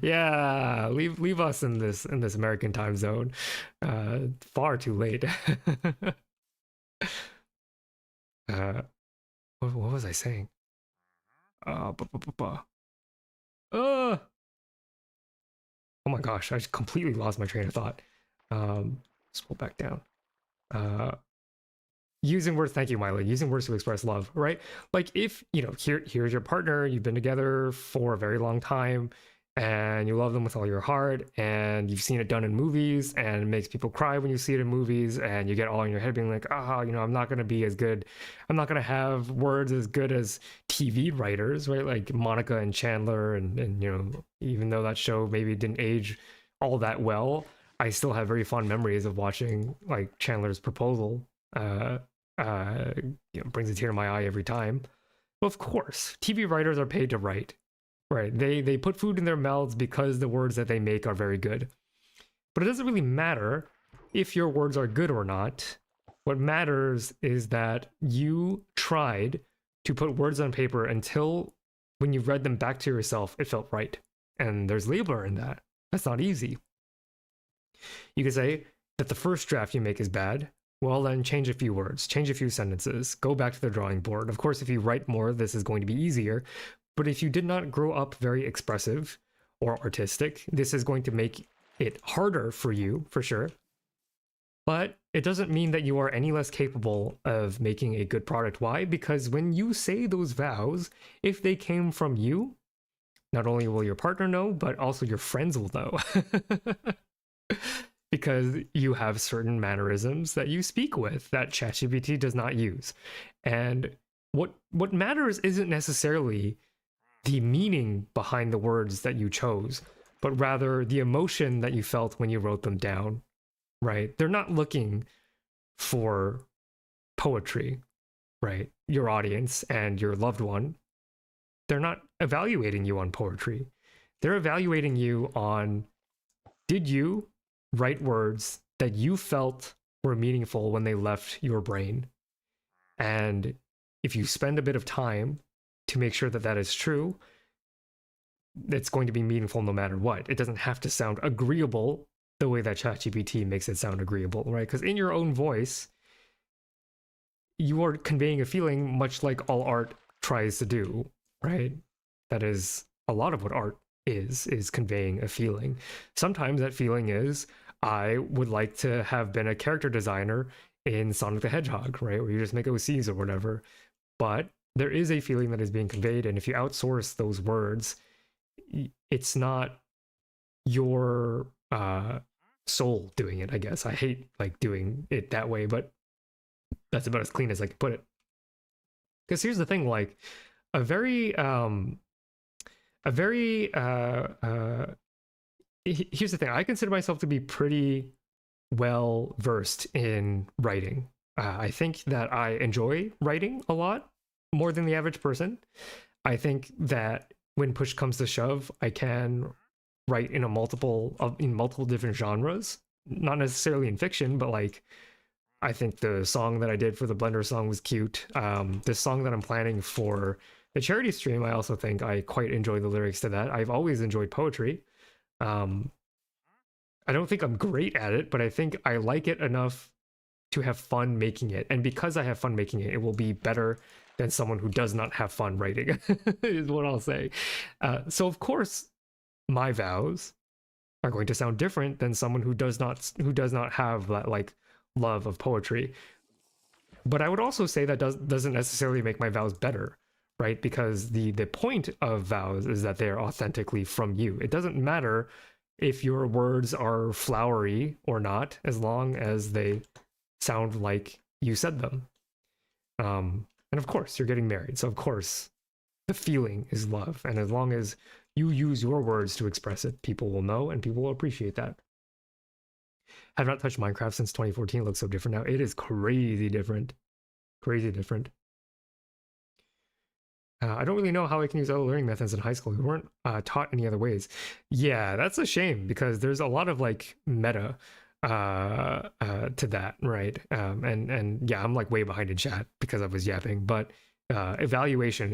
[SPEAKER 1] Yeah, leave us in this American time zone. Far too late. What was I saying? Bu- bu- bu- bu- uh, oh my gosh, I just completely lost my train of thought. Scroll back down. Uh, Using words, thank you, Miley. Using words to express love, right? Like if you know, here's your partner. You've been together for a very long time, and you love them with all your heart, and you've seen it done in movies, and it makes people cry when you see it in movies, and you get all in your head being like, ah, you know, I'm not gonna be as good. I'm not gonna have words as good as TV writers, right? Like Monica and Chandler, and you know, even though that show maybe didn't age all that well, I still have very fond memories of watching like Chandler's Proposal. Uh, you know, brings a tear to my eye every time. Well, of course, TV writers are paid to write, right? They put food in their mouths because the words that they make are very good. But it doesn't really matter if your words are good or not. What matters is that you tried to put words on paper until when you read them back to yourself, it felt right. And there's labor in that. That's not easy. You could say that the first draft you make is bad. Well, then change a few words, change a few sentences, go back to the drawing board. Of course, if you write more, this is going to be easier. But if you did not grow up very expressive or artistic, this is going to make it harder for you, for sure. But it doesn't mean that you are any less capable of making a good product. Why? Because when you say those vows, if they came from you, not only will your partner know, but also your friends will know. Because you have certain mannerisms that you speak with that ChatGPT does not use. And what matters isn't necessarily the meaning behind the words that you chose, but rather the emotion that you felt when you wrote them down, right? They're not looking for poetry, right? Your audience and your loved one, they're not evaluating you on poetry. They're evaluating you on, did you write words that you felt were meaningful when they left your brain? And if you spend a bit of time to make sure that that is true, it's going to be meaningful no matter what. It doesn't have to sound agreeable the way that ChatGPT makes it sound agreeable, right? Because in your own voice, you are conveying a feeling much like all art tries to do, right? That is a lot of what art is conveying a feeling. Sometimes that feeling is, I would like to have been a character designer in Sonic the Hedgehog, right? Where you just make OCs or whatever. But there is a feeling that is being conveyed, and if you outsource those words, it's not your soul doing it, I guess. I hate like doing it that way, but that's about as clean as I can put it. Because here's the thing, like, a very a very here's the thing. I consider myself to be pretty well versed in writing. I think that I enjoy writing a lot more than the average person. I think that when push comes to shove, I can write in multiple different genres. Not necessarily in fiction, but like I think the song that I did for the Blender song was cute. This song that I'm planning for the charity stream, I also think I quite enjoy the lyrics to that. I've always enjoyed poetry. Um, I don't think I'm great at it, but I think I like it enough to have fun making it. And because I have fun making it, it will be better than someone who does not have fun writing, is what I'll say. So of course, my vows are going to sound different than someone who does not have that like love of poetry. But I would also say that doesn't necessarily make my vows better, right? Because the point of vows is that they are authentically from you. It doesn't matter if your words are flowery or not, as long as they sound like you said them. And of course, you're getting married, so of course, the feeling is love, and as long as you use your words to express it, people will know and people will appreciate that. Have not touched Minecraft since 2014. It looks so different now. It is crazy different. Crazy different. I don't really know how I can use other learning methods in high school. We weren't taught any other ways. Yeah, that's a shame because there's a lot of like meta to that, right? And yeah, I'm like way behind in chat because I was yapping, but evaluation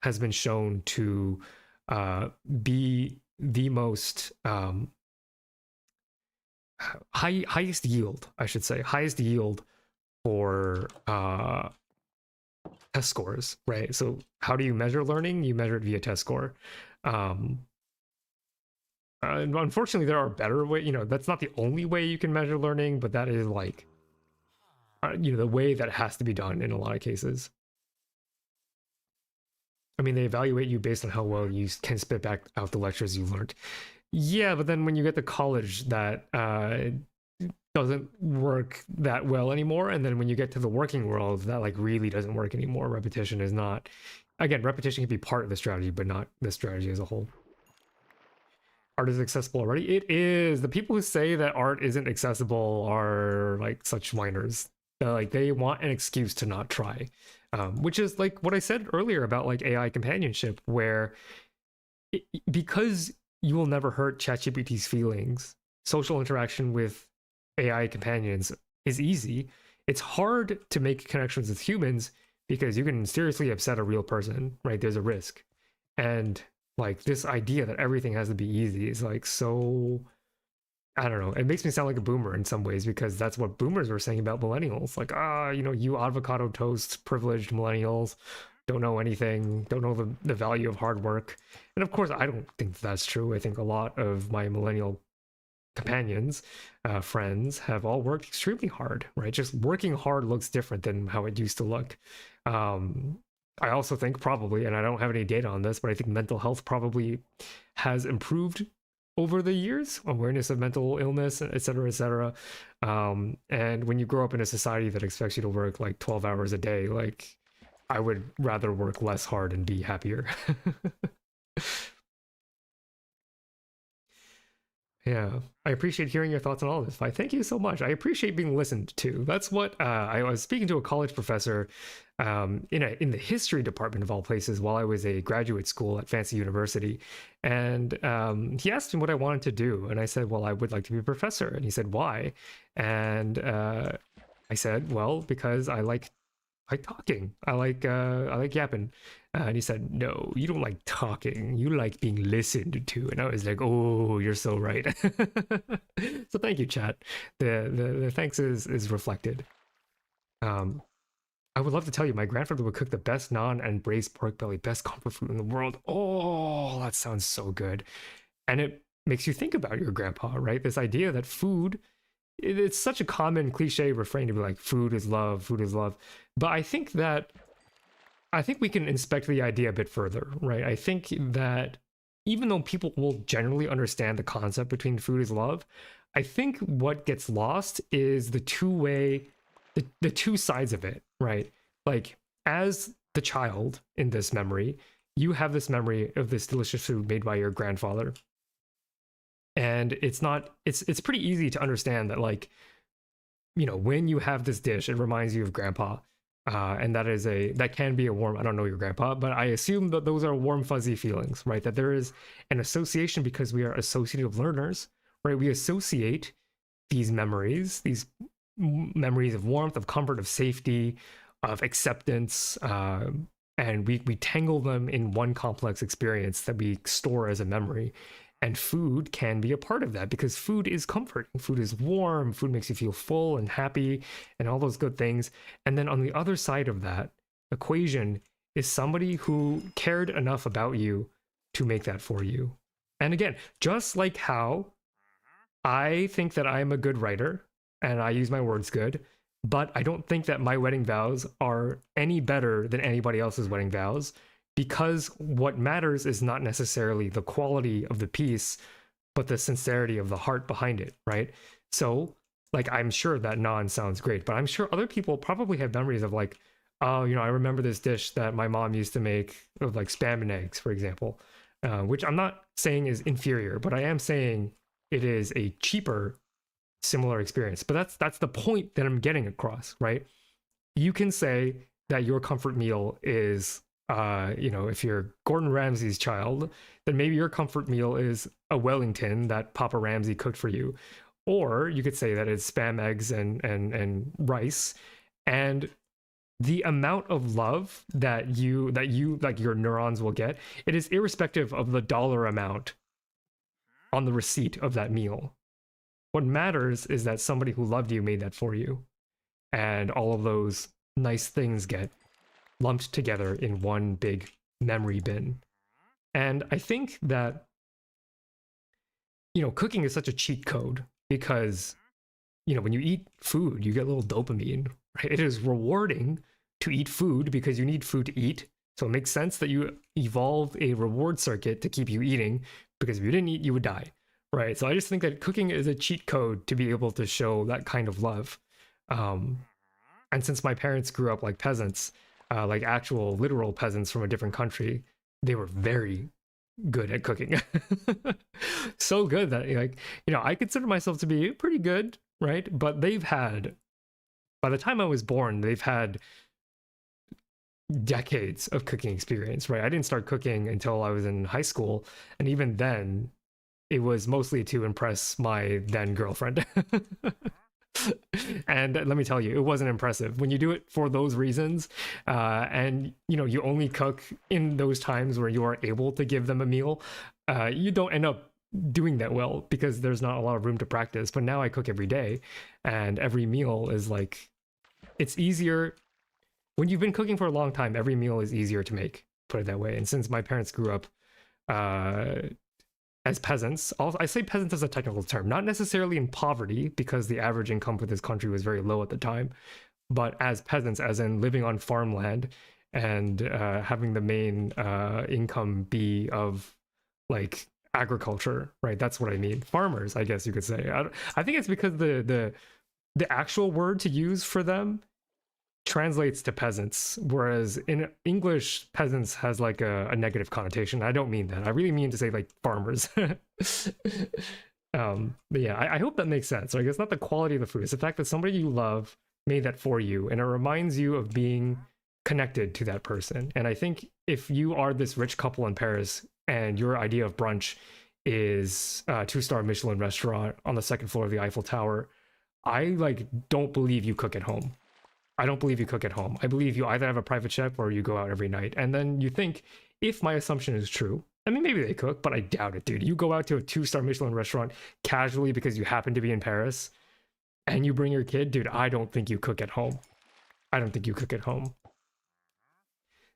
[SPEAKER 1] has been shown to be the most highest yield, I should say, highest yield for test scores, right? So how do you measure learning? You measure it via test score. Unfortunately, there are better way. That's not the only way you can measure learning, but that is like, the way that has to be done in a lot of cases. I mean, they evaluate you based on how well you can spit back out the lectures you learned. Yeah, but then when you get to college, that doesn't work that well anymore. And then when you get to the working world, that like really doesn't work anymore. Repetition is not. Again, repetition can be part of the strategy, but not the strategy as a whole. Art is accessible already. It is. The people who say that art isn't accessible are like such whiners. Like they want an excuse to not try, which is like what I said earlier about like AI companionship, where because you will never hurt ChatGPT's feelings, social interaction with AI companions is easy. It's hard to make connections with humans because you can seriously upset a real person, right? There's a risk. And like this idea that everything has to be easy is like so, I don't know. It makes me sound like a boomer in some ways because that's what boomers were saying about millennials. Like, you avocado toast privileged millennials don't know anything, don't know the value of hard work. And of course, I don't think that's true. I think a lot of my millennial companions, friends, have all worked extremely hard, right? Just working hard looks different than how it used to look. I also think probably, and I don't have any data on this, but I think mental health probably has improved over the years, awareness of mental illness, et cetera, et cetera. And when you grow up in a society that expects you to work like 12 hours a day, like I would rather work less hard and be happier. Yeah, I appreciate hearing your thoughts on all this. Thank you so much. I appreciate being listened to. That's what I was speaking to a college professor in the history department of all places while I was a graduate school at Fancy University, and he asked me what I wanted to do, and I said, "Well, I would like to be a professor." And he said, "Why?" And I said, "Well, because I like talking. I like yapping." And he said, "No, you don't like talking. You like being listened to." And I was like, "Oh, you're so right." So thank you, chat. The thanks is reflected. I would love to tell you, my grandfather would cook the best naan and braised pork belly, best comfort food in the world. Oh, that sounds so good. And it makes you think about your grandpa, right? This idea that food, it's such a common cliche refrain to be like, food is love, food is love. But I think we can inspect the idea a bit further, right? I think that even though people will generally understand the concept between food is love, I think what gets lost is the two sides of it, right? Like as the child in this memory, you have this memory of this delicious food made by your grandfather. And it's pretty easy to understand that, like, when you have this dish, it reminds you of grandpa. And that can be a warm, I don't know your grandpa, but I assume that those are warm, fuzzy feelings, right? That there is an association because we are associative learners, right? We associate these memories of warmth, of comfort, of safety, of acceptance, and we tangle them in one complex experience that we store as a memory. And food can be a part of that because food is comforting. Food is warm. Food makes you feel full and happy and all those good things. And then on the other side of that equation is somebody who cared enough about you to make that for you. And again, just like how I think that I'm a good writer and I use my words good, but I don't think that my wedding vows are any better than anybody else's wedding vows, because what matters is not necessarily the quality of the piece, but the sincerity of the heart behind it, right? So, like, I'm sure that naan sounds great, but I'm sure other people probably have memories of, like, oh, I remember this dish that my mom used to make of, like, spam and eggs, for example, which I'm not saying is inferior, but I am saying it is a cheaper, similar experience. But that's the point that I'm getting across, right? You can say that your comfort meal is if you're Gordon Ramsay's child, then maybe your comfort meal is a Wellington that Papa Ramsay cooked for you. Or you could say that it's spam, eggs, and rice. And the amount of love that you like your neurons will get, it is irrespective of the dollar amount on the receipt of that meal. What matters is that somebody who loved you made that for you. And all of those nice things get lumped together in one big memory bin. And I think that, cooking is such a cheat code because, when you eat food, you get a little dopamine, right? It is rewarding to eat food because you need food to eat. So it makes sense that you evolve a reward circuit to keep you eating, because if you didn't eat, you would die, right? So I just think that cooking is a cheat code to be able to show that kind of love. And since my parents grew up like peasants, like actual literal peasants from a different country, they were very good at cooking. So good that, like, I consider myself to be pretty good, right? But by the time I was born, they've had decades of cooking experience, right? I didn't start cooking until I was in high school, and even then it was mostly to impress my then girlfriend. And let me tell you, it wasn't impressive when you do it for those reasons. And you only cook in those times where you are able to give them a meal. You don't end up doing that well because there's not a lot of room to practice. But now I cook every day, and every meal is like, it's easier when you've been cooking for a long time. Every meal is easier to make, put it that way. And since my parents grew up as peasants, I say peasants as a technical term, not necessarily in poverty, because the average income for this country was very low at the time, but as peasants, as in living on farmland and having the main income be of, like, agriculture, right? That's what I mean. Farmers, I guess you could say. I think it's because the actual word to use for them translates to peasants, whereas in English, peasants has like a negative connotation. I don't mean that. I really mean to say, like, farmers. But yeah, I hope that makes sense. Like, it's not the quality of the food, it's the fact that somebody you love made that for you, and it reminds you of being connected to that person. And I think if you are this rich couple in Paris and your idea of brunch is a 2-star Michelin restaurant on the second floor of the Eiffel Tower, I don't believe you cook at home. I don't believe you cook at home. I believe you either have a private chef or you go out every night. And then you think, if my assumption is true, I mean, maybe they cook, but I doubt it, dude. You go out to a 2-star Michelin restaurant casually because you happen to be in Paris and you bring your kid, dude, I don't think you cook at home. I don't think you cook at home.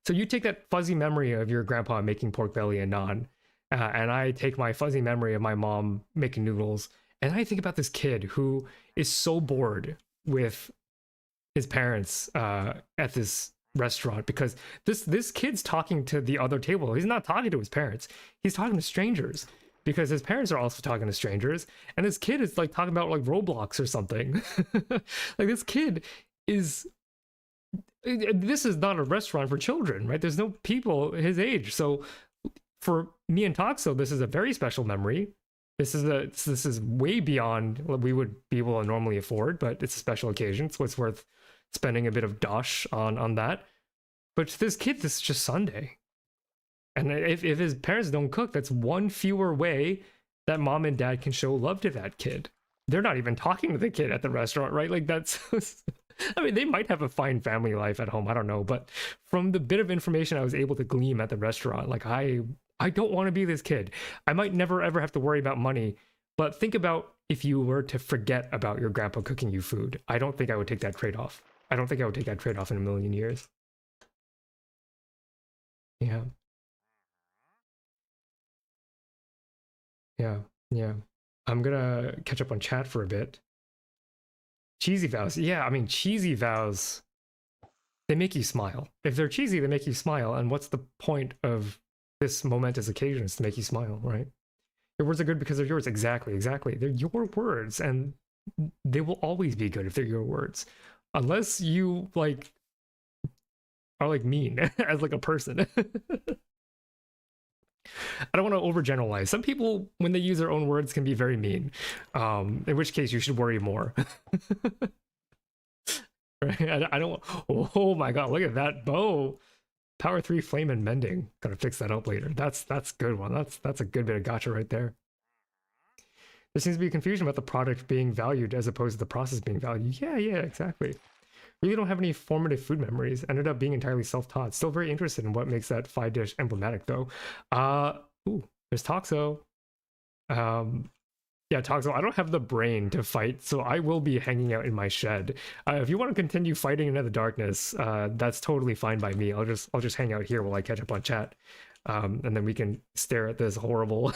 [SPEAKER 1] So you take that fuzzy memory of your grandpa making pork belly and naan, and I take my fuzzy memory of my mom making noodles, and I think about this kid who is so bored with his parents at this restaurant, because this kid's talking to the other table. He's not talking to his parents. He's talking to strangers, because his parents are also talking to strangers, and this kid is like talking about like Roblox or something. Like, this kid is this is not a restaurant for children, right? There's no people his age. So for me and Toxo, this is a very special memory. This is way beyond what we would be able to normally afford, but it's a special occasion, so it's worth spending a bit of dosh on that. But to this kid, this is just Sunday. And if his parents don't cook, that's one fewer way that mom and dad can show love to that kid. They're not even talking to the kid at the restaurant, right? Like that's I mean, they might have a fine family life at home, I don't know, but from the bit of information I was able to glean at the restaurant, like I don't want to be this kid. I might never ever have to worry about money, but think about if you were to forget about your grandpa cooking you food. I don't think I would take that trade-off. I don't think I would take that trade-off in a million years. Yeah. Yeah. Yeah. I'm gonna catch up on chat for a bit. Cheesy vows. Yeah, I mean, cheesy vows, they make you smile. If they're cheesy, they make you smile. And what's the point of this momentous occasion is to make you smile, right? Your words are good because they're yours. Exactly, exactly. They're your words, and they will always be good if they're your words. Unless you like are like mean as like a person. I don't want to overgeneralize. Some people, when they use their own words, can be very mean. In which case, you should worry more. Right? I don't. Oh my god! Look at that bow. Power 3 flame and mending. Gotta fix that up later. That's good one. That's a good bit of gotcha right there. There seems to be confusion about the product being valued as opposed to the process being valued. Yeah, exactly. Really don't have any formative food memories. Ended up being entirely self-taught. Still very interested in what makes that 5 dish emblematic though. Ooh, there's Toxo. Yeah, Toxo, I don't have the brain to fight, so I will be hanging out in my shed. If you want to continue fighting into the darkness, that's totally fine by me. I'll just hang out here while I catch up on chat. And then we can stare at this horrible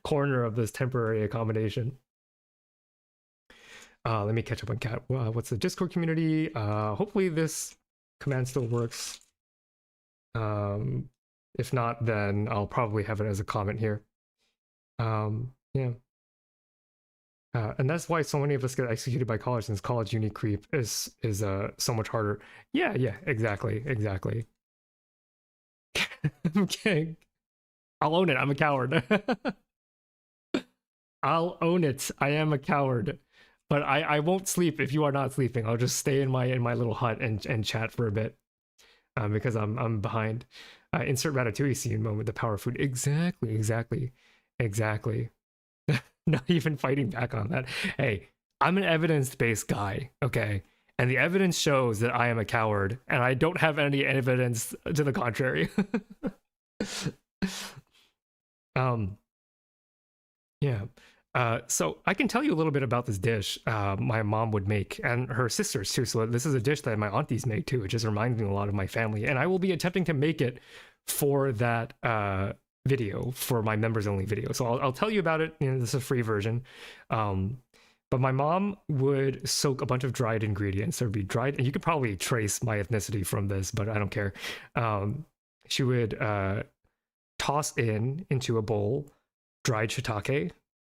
[SPEAKER 1] corner of this temporary accommodation. Let me catch up on cat. What's the Discord community? Hopefully this command still works. If not, then I'll probably have it as a comment here. Yeah. And that's why so many of us get executed by college, since college uni creep is so much harder. Yeah, exactly. Okay. I'll own it. I'm a coward. I'll own it. I am a coward. But I won't sleep if you are not sleeping. I'll just stay in my little hut and chat for a bit. Because I'm behind. Insert Ratatouille scene moment, the power of food. Exactly. Not even fighting back on that. Hey, I'm an evidence-based guy, okay? And the evidence shows that I am a coward, and I don't have any evidence to the contrary. Yeah. So I can tell you a little bit about this dish my mom would make, and her sisters too. So this is a dish that my aunties make too. It just reminds me a lot of my family, and I will be attempting to make it for that video, for my members only video. So I'll tell you about it. This is a free version. But my mom would soak a bunch of dried ingredients. There would be dried, and you could probably trace my ethnicity from this, but I don't care. She would toss into a bowl dried shiitake,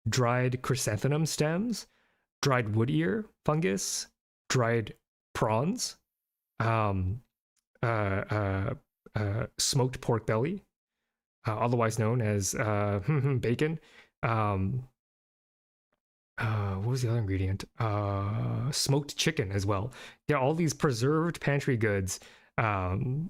[SPEAKER 1] dried chrysanthemum stems, dried wood ear fungus, dried prawns, smoked pork belly, otherwise known as bacon. What was the other ingredient? Smoked chicken as well. Yeah, all these preserved pantry goods, and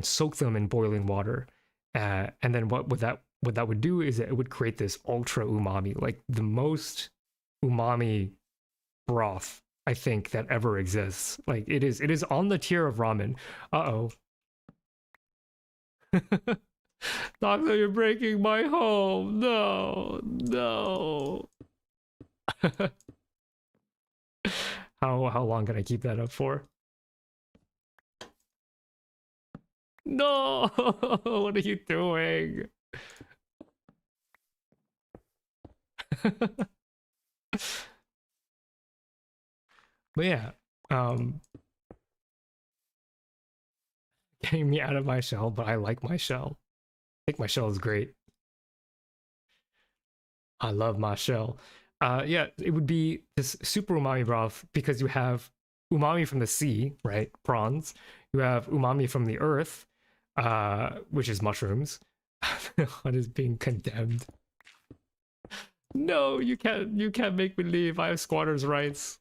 [SPEAKER 1] soak them in boiling water. And then what that would do is it would create this ultra umami, like the most umami broth I think that ever exists. Like it is on the tier of ramen. Uh-oh. Doctor, you're breaking my home. No. How long can I keep that up for? No, what are you doing? But yeah, getting me out of my shell, but I like my shell. I think my shell is great. I love my shell. Yeah, it would be this super umami broth because you have umami from the sea, right? Prawns. You have umami from the earth, which is mushrooms. What is being condemned? No, you can't make me leave. I have squatters' rights.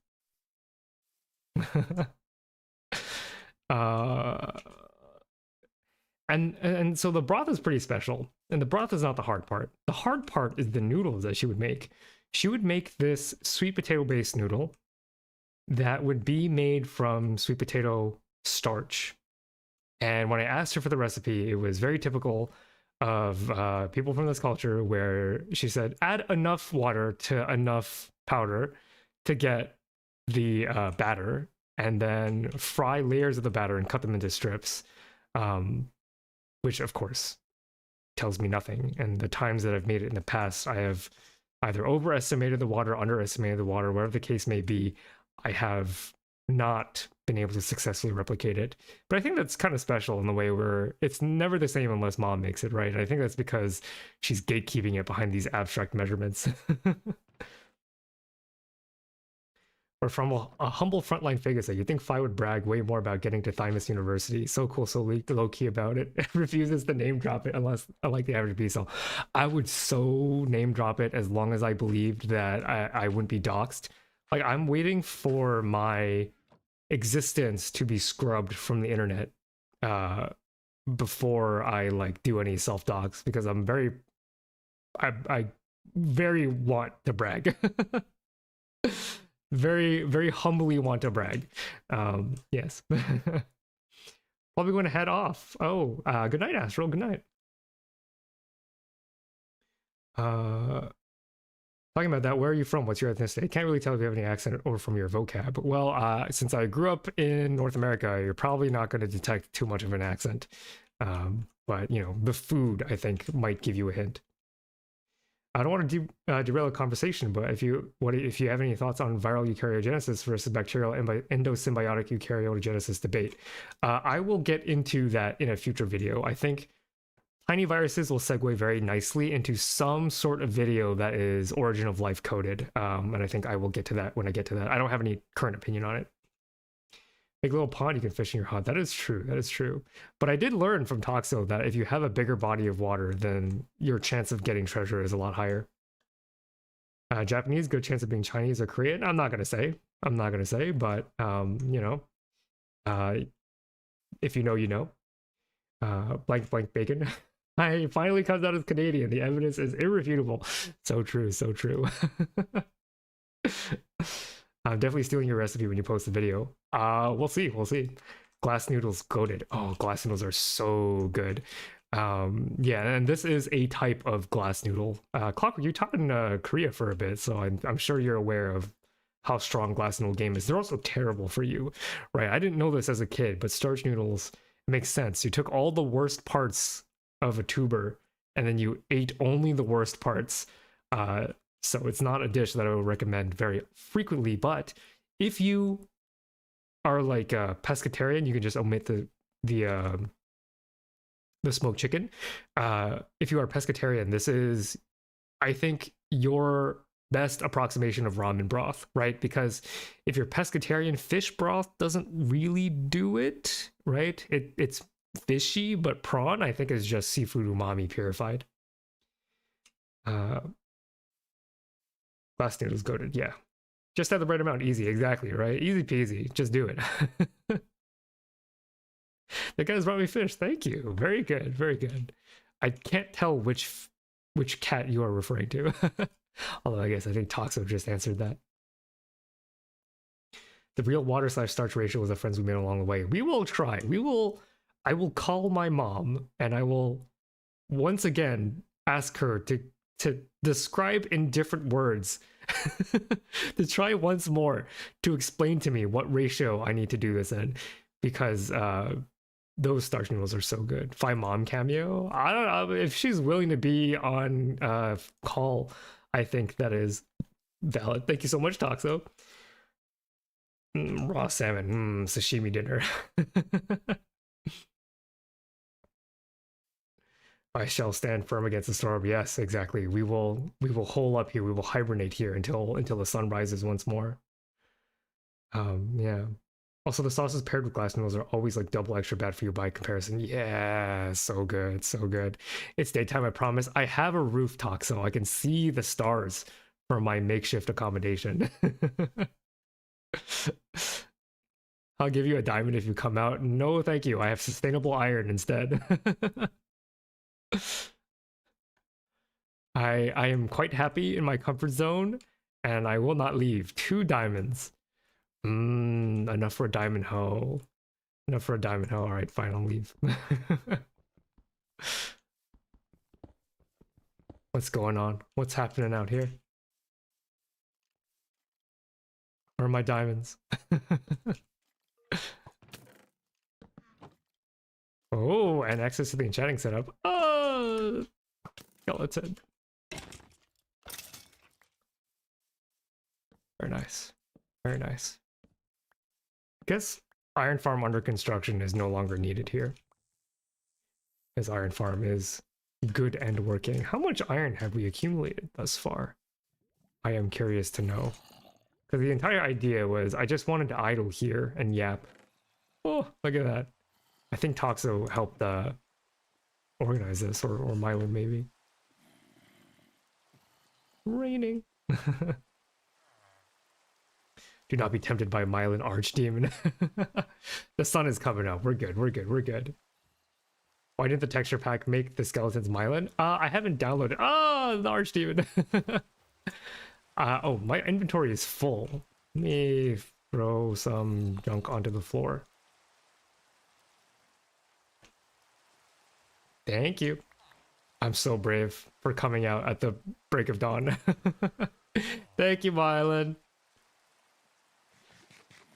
[SPEAKER 1] uh, and so the broth is pretty special, and the broth is not the hard part. The hard part is the noodles that she would make. She would make this sweet potato based noodle that would be made from sweet potato starch. And when I asked her for the recipe, it was very typical of people from this culture, where she said, add enough water to enough powder to get the batter, and then fry layers of the batter and cut them into strips, which of course tells me nothing. And the times that I've made it in the past, I have either overestimated the water, underestimated the water, whatever the case may be. I have not been able to successfully replicate it. But I think that's kind of special in the way where it's never the same unless mom makes it, right? I think that's because she's gatekeeping it behind these abstract measurements. Or from a humble frontline figure say, you think Phi would brag way more about getting to Thymus University. So cool, so low-key about it. Refuses to name drop it unless, unlike the average B-cell. I would so name drop it as long as I believed that I wouldn't be doxxed. Like, I'm waiting for my existence to be scrubbed from the internet before I like do any self-dox, because I very want to brag. Very humbly want to brag. Yes. Probably going to head off. Oh, good night, Astral. Good night. Talking about that, where are you from? What's your ethnicity? I can't really tell if you have any accent or from your vocab. Well, since I grew up in North America, you're probably not going to detect too much of an accent. But, you know, the food, I think, might give you a hint. I don't want to derail a conversation, but if you have any thoughts on viral eukaryogenesis versus bacterial endosymbiotic eukaryogenesis debate, I will get into that in a future video. I think tiny viruses will segue very nicely into some sort of video that is origin of life coded, and I think I will get to that when I get to that. I don't have any current opinion on it. Make a little pond you can fish in your hut. That is true. That is true. But I did learn from Toxo that if you have a bigger body of water, then your chance of getting treasure is a lot higher. Japanese, good chance of being Chinese or Korean. I'm not gonna say. I'm not gonna say, but you know, if you know, you know. Blank bacon. I finally comes out as Canadian. The evidence is irrefutable. So true. So true. I'm definitely stealing your recipe when you post the video. We'll see. We'll see. Glass noodles goated. Oh, glass noodles are so good. Yeah, and this is a type of glass noodle. Clockwork, you taught in Korea for a bit, so I'm sure you're aware of how strong glass noodle game is. They're also terrible for you, right? I didn't know this as a kid, but starch noodles makes sense. You took all the worst parts of a tuber, and then you ate only the worst parts. So it's not a dish that I would recommend very frequently, but if you are like a pescatarian, you can just omit the smoked chicken. If you are a pescatarian, this is, I think, your best approximation of ramen broth, right? Because if you're pescatarian, fish broth doesn't really do it, right? It's fishy, but prawn, I think, is just seafood umami purified. Glass noodles goated, yeah. Just have the right amount, easy, exactly, right? Easy peasy, just do it. That guy's brought me fish, thank you. Very good, very good. I can't tell which cat you are referring to. Although I think Toxo just answered that. The real water/starch ratio was the friends we made along the way. We will try. I will call my mom and I will once again ask her to describe in different words to try once more to explain to me what ratio I need to do this in, because those starch noodles are so good. Fi mom cameo, I don't know if she's willing to be on call. I think that is valid. Thank you so much, Toxo. Raw salmon, sashimi dinner. I shall stand firm against the storm. Yes, exactly. We will hole up here. We will hibernate here until the sun rises once more. Yeah. Also, the sauces paired with glass noodles are always like double extra bad for you by comparison. Yeah, so good, so good. It's daytime, I promise. I have a rooftop, so I can see the stars from my makeshift accommodation. I'll give you a diamond if you come out. No, thank you. I have sustainable iron instead. I am quite happy in my comfort zone, and I will not leave. 2 diamonds. Enough for a diamond hoe. Enough for a diamond hoe. All right, fine, I'll leave. What's going on? What's happening out here? Where are my diamonds? Oh, and access to the enchanting setup. Oh, skeleton. Very nice. Very nice. Guess Iron Farm under construction is no longer needed here. As Iron Farm is good and working. How much iron have we accumulated thus far? I am curious to know. Because the entire idea was I just wanted to idle here and yap. Oh, look at that. I think Toxo helped organize this, or Milo maybe. Raining. Do not be tempted by Mylan Archdemon. The sun is coming up. We're good, we're good, we're good. Why didn't the texture pack make the skeletons Mylan? I haven't downloaded. Oh, the Archdemon. Oh, my inventory is full. Let me throw some junk onto the floor. Thank you. I'm so brave for coming out at the break of dawn. Thank you, Mylan.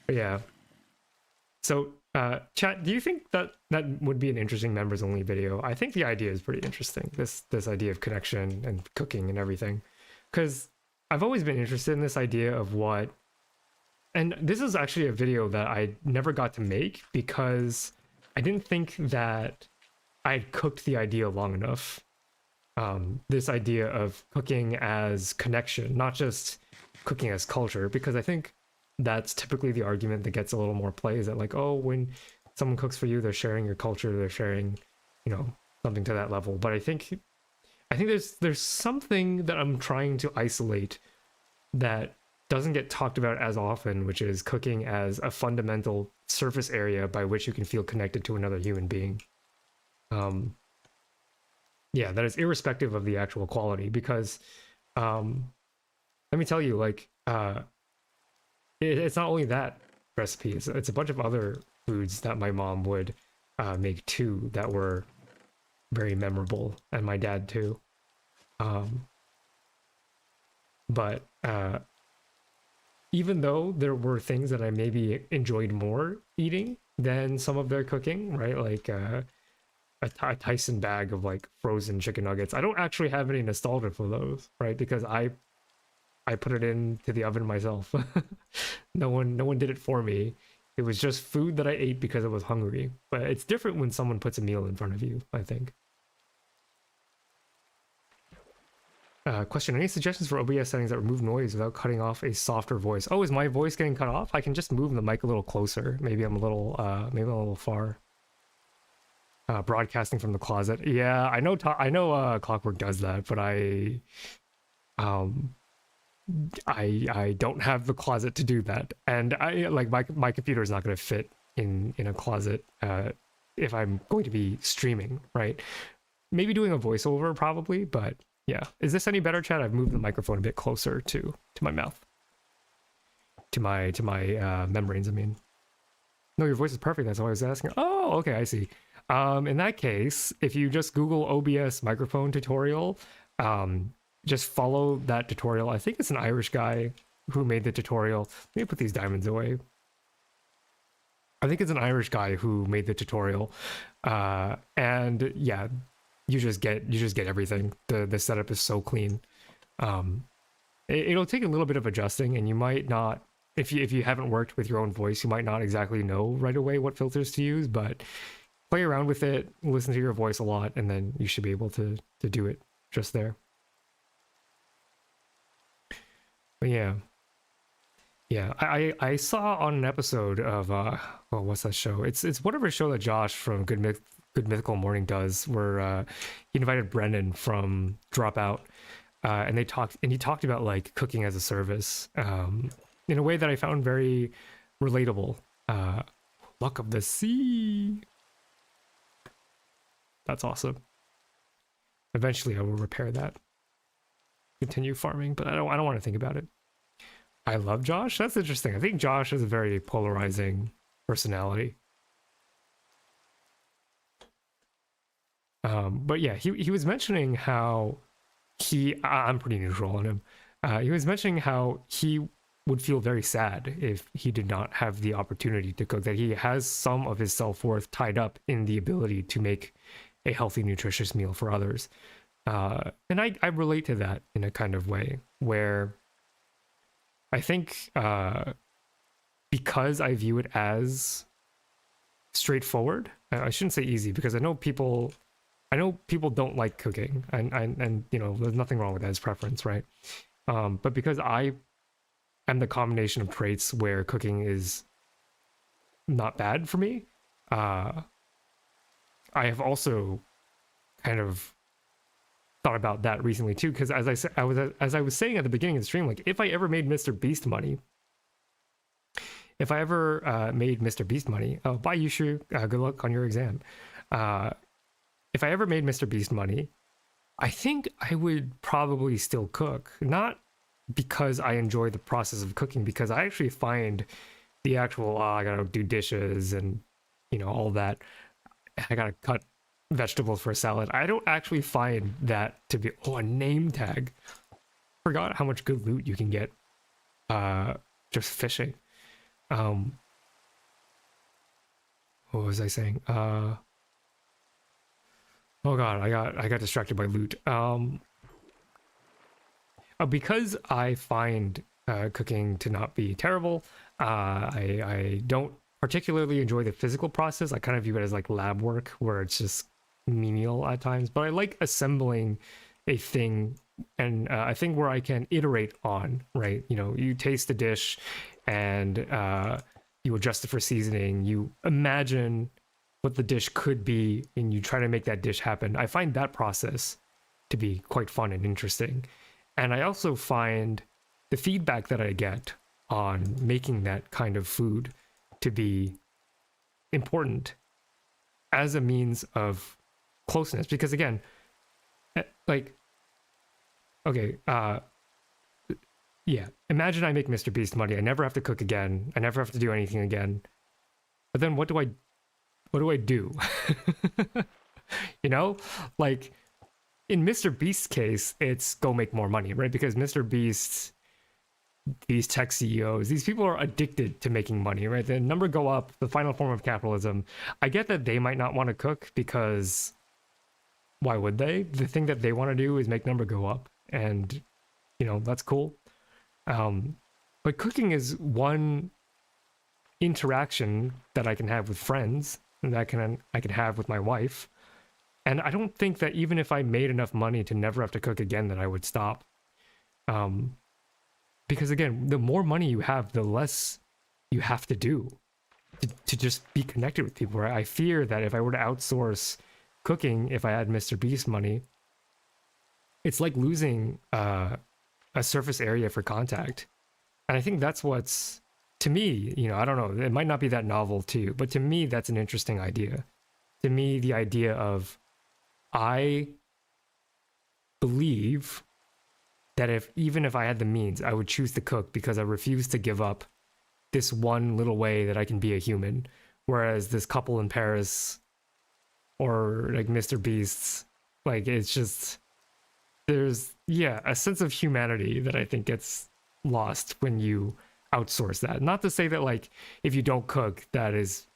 [SPEAKER 1] Yeah. So, chat, do you think that would be an interesting members only video? I think the idea is pretty interesting. This idea of connection and cooking and everything. Because I've always been interested in this idea of what, and this is actually a video that I never got to make because I didn't think that I'd cooked the idea long enough. This idea of cooking as connection, not just cooking as culture, because I think that's typically the argument that gets a little more play, is that like, oh, when someone cooks for you, they're sharing your culture, they're sharing, you know, something to that level. But I think there's something that I'm trying to isolate that doesn't get talked about as often, which is cooking as a fundamental surface area by which you can feel connected to another human being. Yeah, that is irrespective of the actual quality, because let me tell you, like, it's not only that recipe, it's a bunch of other foods that my mom would make too that were very memorable, and my dad too. But even though there were things that I maybe enjoyed more eating than some of their cooking, right? Like a Tyson bag of like frozen chicken nuggets. I don't actually have any nostalgia for those, right? Because I put it into the oven myself. No one did it for me. It was just food that I ate because I was hungry. But it's different when someone puts a meal in front of you, I think. Question, any suggestions for OBS settings that remove noise without cutting off a softer voice? Oh, is my voice getting cut off? I can just move the mic a little closer. Maybe I'm a little far. Broadcasting from the closet. Yeah, I know Clockwork does that, but I don't have the closet to do that, and I like my computer is not going to fit in a closet if I'm going to be streaming, right? Maybe doing a voiceover probably, but yeah. Is this any better, chat? I've moved the microphone a bit closer to my mouth, to my membranes. I mean, no, your voice is perfect. That's why I was asking. Oh, okay, I see. In that case, if you just Google OBS microphone tutorial, just follow that tutorial. I think it's an Irish guy who made the tutorial. Let me put these diamonds away. I think it's an Irish guy who made the tutorial. And yeah, you just get everything. The setup is so clean. It'll take a little bit of adjusting, and you might not, if you haven't worked with your own voice, you might not exactly know right away what filters to use, but play around with it, listen to your voice a lot, and then you should be able to do it just there. But yeah, Yeah, I saw on an episode of oh, what's that show? It's whatever show that Josh from Good Mythical Morning does, where he invited Brendan from Dropout, and he talked about like cooking as a service, in a way that I found very relatable. Uh, Luck of the Sea. That's awesome. Eventually, I will repair that, continue farming, but I don't want to think about it. I love Josh. That's interesting. I think Josh is a very polarizing personality. But yeah, he was mentioning how I'm pretty neutral on him. He was mentioning how he would feel very sad if he did not have the opportunity to cook. That he has some of his self worth tied up in the ability to make a healthy, nutritious meal for others. And I relate to that in a kind of way where I think because I view it as straightforward, I shouldn't say easy because I know people don't like cooking, and you know there's nothing wrong with that, it's preference, right? But because I am the combination of traits where cooking is not bad for me, I have also kind of thought about that recently too. Because as I said, as I was saying at the beginning of the stream, like if I ever made Mr. Beast money, if I ever made Mr. Beast money, oh, bye Yushu, good luck on your exam. If I ever made Mr. Beast money, I think I would probably still cook. Not because I enjoy the process of cooking, because I actually find the actual, I gotta do dishes and, you know, all that. I gotta cut vegetables for a salad. I don't actually find that to be, a name tag. Forgot how much good loot you can get just fishing. What was I saying? Oh god, I got distracted by loot. Because I find cooking to not be terrible, I don't particularly enjoy the physical process. I kind of view it as like lab work, where it's just menial at times. But I like assembling a thing, and a thing where I can iterate on. Right, you know, you taste the dish, and you adjust it for seasoning. You imagine what the dish could be, and you try to make that dish happen. I find that process to be quite fun and interesting. And I also find the feedback that I get on making that kind of food to be important as a means of closeness. Because again, like, okay, yeah, imagine I make Mr. Beast money. I never have to cook again. I never have to do anything again. But then what do I do? You know, like in Mr. Beast's case, it's go make more money, right? Because Mr. Beast, these tech CEOs, these people are addicted to making money, right? The number go up, the final form of capitalism. I get that they might not want to cook because why would they? The thing that they want to do is make number go up, and you know, that's cool. But cooking is one interaction that I can have with friends, and that I can have with my wife. And I don't think that even if I made enough money to never have to cook again, that I would stop. Because again, the more money you have, the less you have to do to just be connected with people, right? I fear that if I were to outsource cooking, if I had Mr. Beast money, it's like losing a surface area for contact. And I think that's what's, to me, you know, I don't know, it might not be that novel to you, but to me, that's an interesting idea. To me, the idea of, I believe that even if I had the means, I would choose to cook because I refuse to give up this one little way that I can be a human. Whereas this couple in Paris or like Mr. Beast's, like it's just, there's, yeah, a sense of humanity that I think gets lost when you outsource that. Not to say that like if you don't cook, that is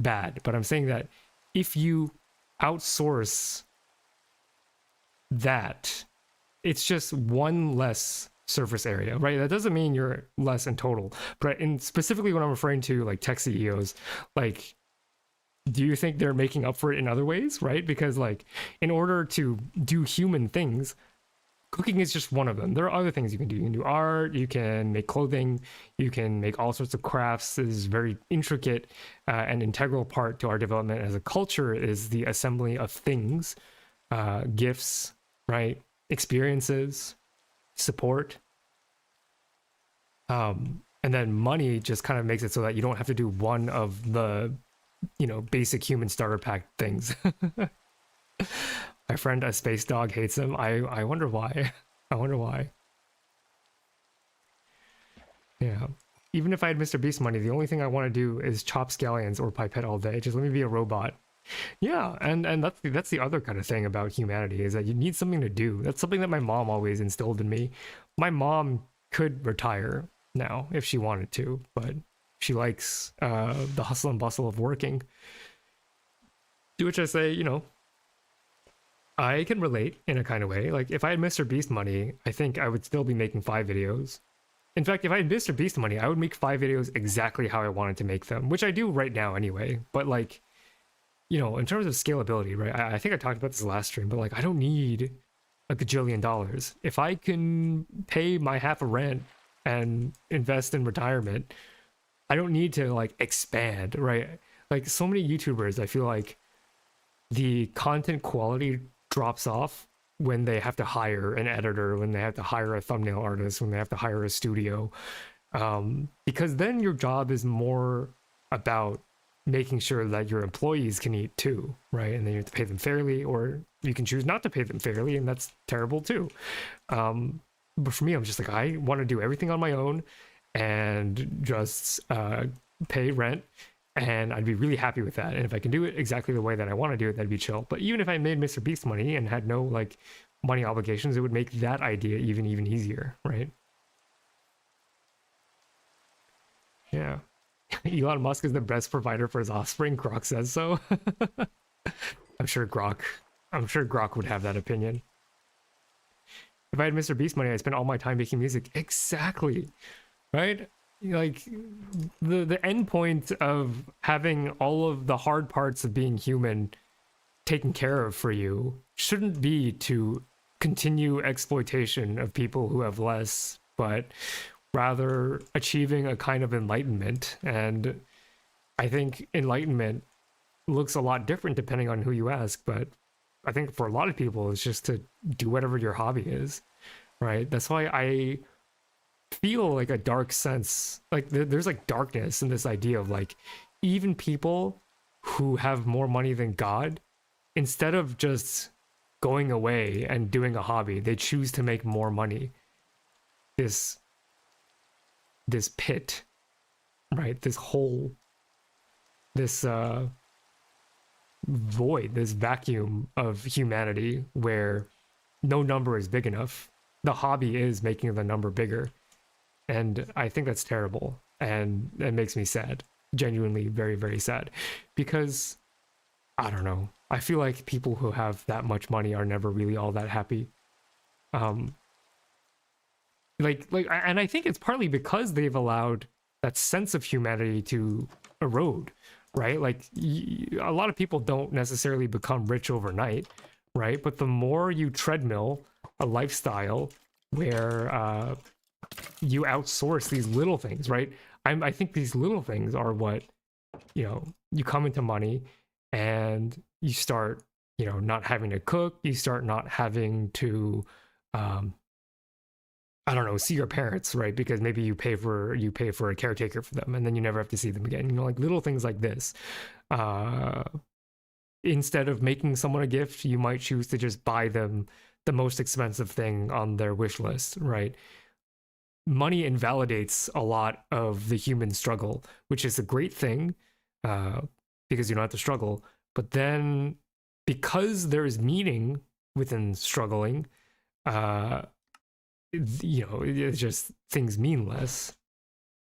[SPEAKER 1] bad, but I'm saying that if you outsource that, it's just one less surface area, right? That doesn't mean you're less in total, but in specifically when I'm referring to like tech CEOs, like, do you think they're making up for it in other ways, right? Because like in order to do human things, Cooking is just one of them. There are other things you can do. You can do art, you can make clothing, you can make all sorts of crafts. This is very intricate and integral part to our development as a culture is the assembly of things, gifts, right? Experiences, support. And then money just kind of makes it so that you don't have to do one of the, basic human starter pack things. My friend, a space dog, hates him. I wonder why. I wonder why. Yeah. Even if I had Mr. Beast money, the only thing I want to do is chop scallions or pipette all day. Just let me be a robot. Yeah, and that's the other kind of thing about humanity is that you need something to do. That's something that my mom always instilled in me. My mom could retire now if she wanted to, but she likes the hustle and bustle of working. To which I say, I can relate in a kind of way. Like if I had Mr. Beast money, I think I would still be making 5 videos. In fact, if I had Mr. Beast money, I would make 5 videos exactly how I wanted to make them, which I do right now anyway. But like, in terms of scalability, right? I think I talked about this last stream, but like, I don't need a gajillion dollars. If I can pay my half of rent and invest in retirement, I don't need to like expand, right? Like so many YouTubers, I feel like the content quality drops off when they have to hire an editor, when they have to hire a thumbnail artist, when they have to hire a studio. Because then your job is more about making sure that your employees can eat too, right? And then you have to pay them fairly, or you can choose not to pay them fairly, and that's terrible too. But for me, I'm just like, I want to do everything on my own and just pay rent, and I'd be really happy with that. And if I can do it exactly the way that I want to do it, that'd be chill. But even if I made Mr. Beast money and had no like money obligations, it would make that idea even easier, right? Yeah. Elon Musk is the best provider for his offspring. Grok says so. I'm sure Grok would have that opinion. If I had Mr. Beast money, I'd spend all my time making music. Exactly. Right? Like the end point of having all of the hard parts of being human taken care of for you shouldn't be to continue exploitation of people who have less, but rather achieving a kind of enlightenment. And I think enlightenment looks a lot different depending on who you ask, but I think for a lot of people it's just to do whatever your hobby is, right? That's why I feel like a dark sense, like there's like darkness in this idea of like even people who have more money than God, instead of just going away and doing a hobby, they choose to make more money. This pit, right? This hole, this void, this vacuum of humanity where no number is big enough. The hobby is making the number bigger. And I think that's terrible. And it makes me sad. Genuinely very, very sad. Because, I don't know. I feel like people who have that much money are never really all that happy. And I think it's partly because they've allowed that sense of humanity to erode, right? Like, a lot of people don't necessarily become rich overnight, right? But the more you treadmill a lifestyle where you outsource these little things, right? I think these little things are what, you come into money and you start, not having to cook, you start not having to, I don't know, see your parents, right? Because maybe you pay for a caretaker for them and then you never have to see them again. Like little things like this. Instead of making someone a gift, you might choose to just buy them the most expensive thing on their wish list, right? Money invalidates a lot of the human struggle, which is a great thing because you don't have to struggle. But then because there is meaning within struggling, it's just things mean less.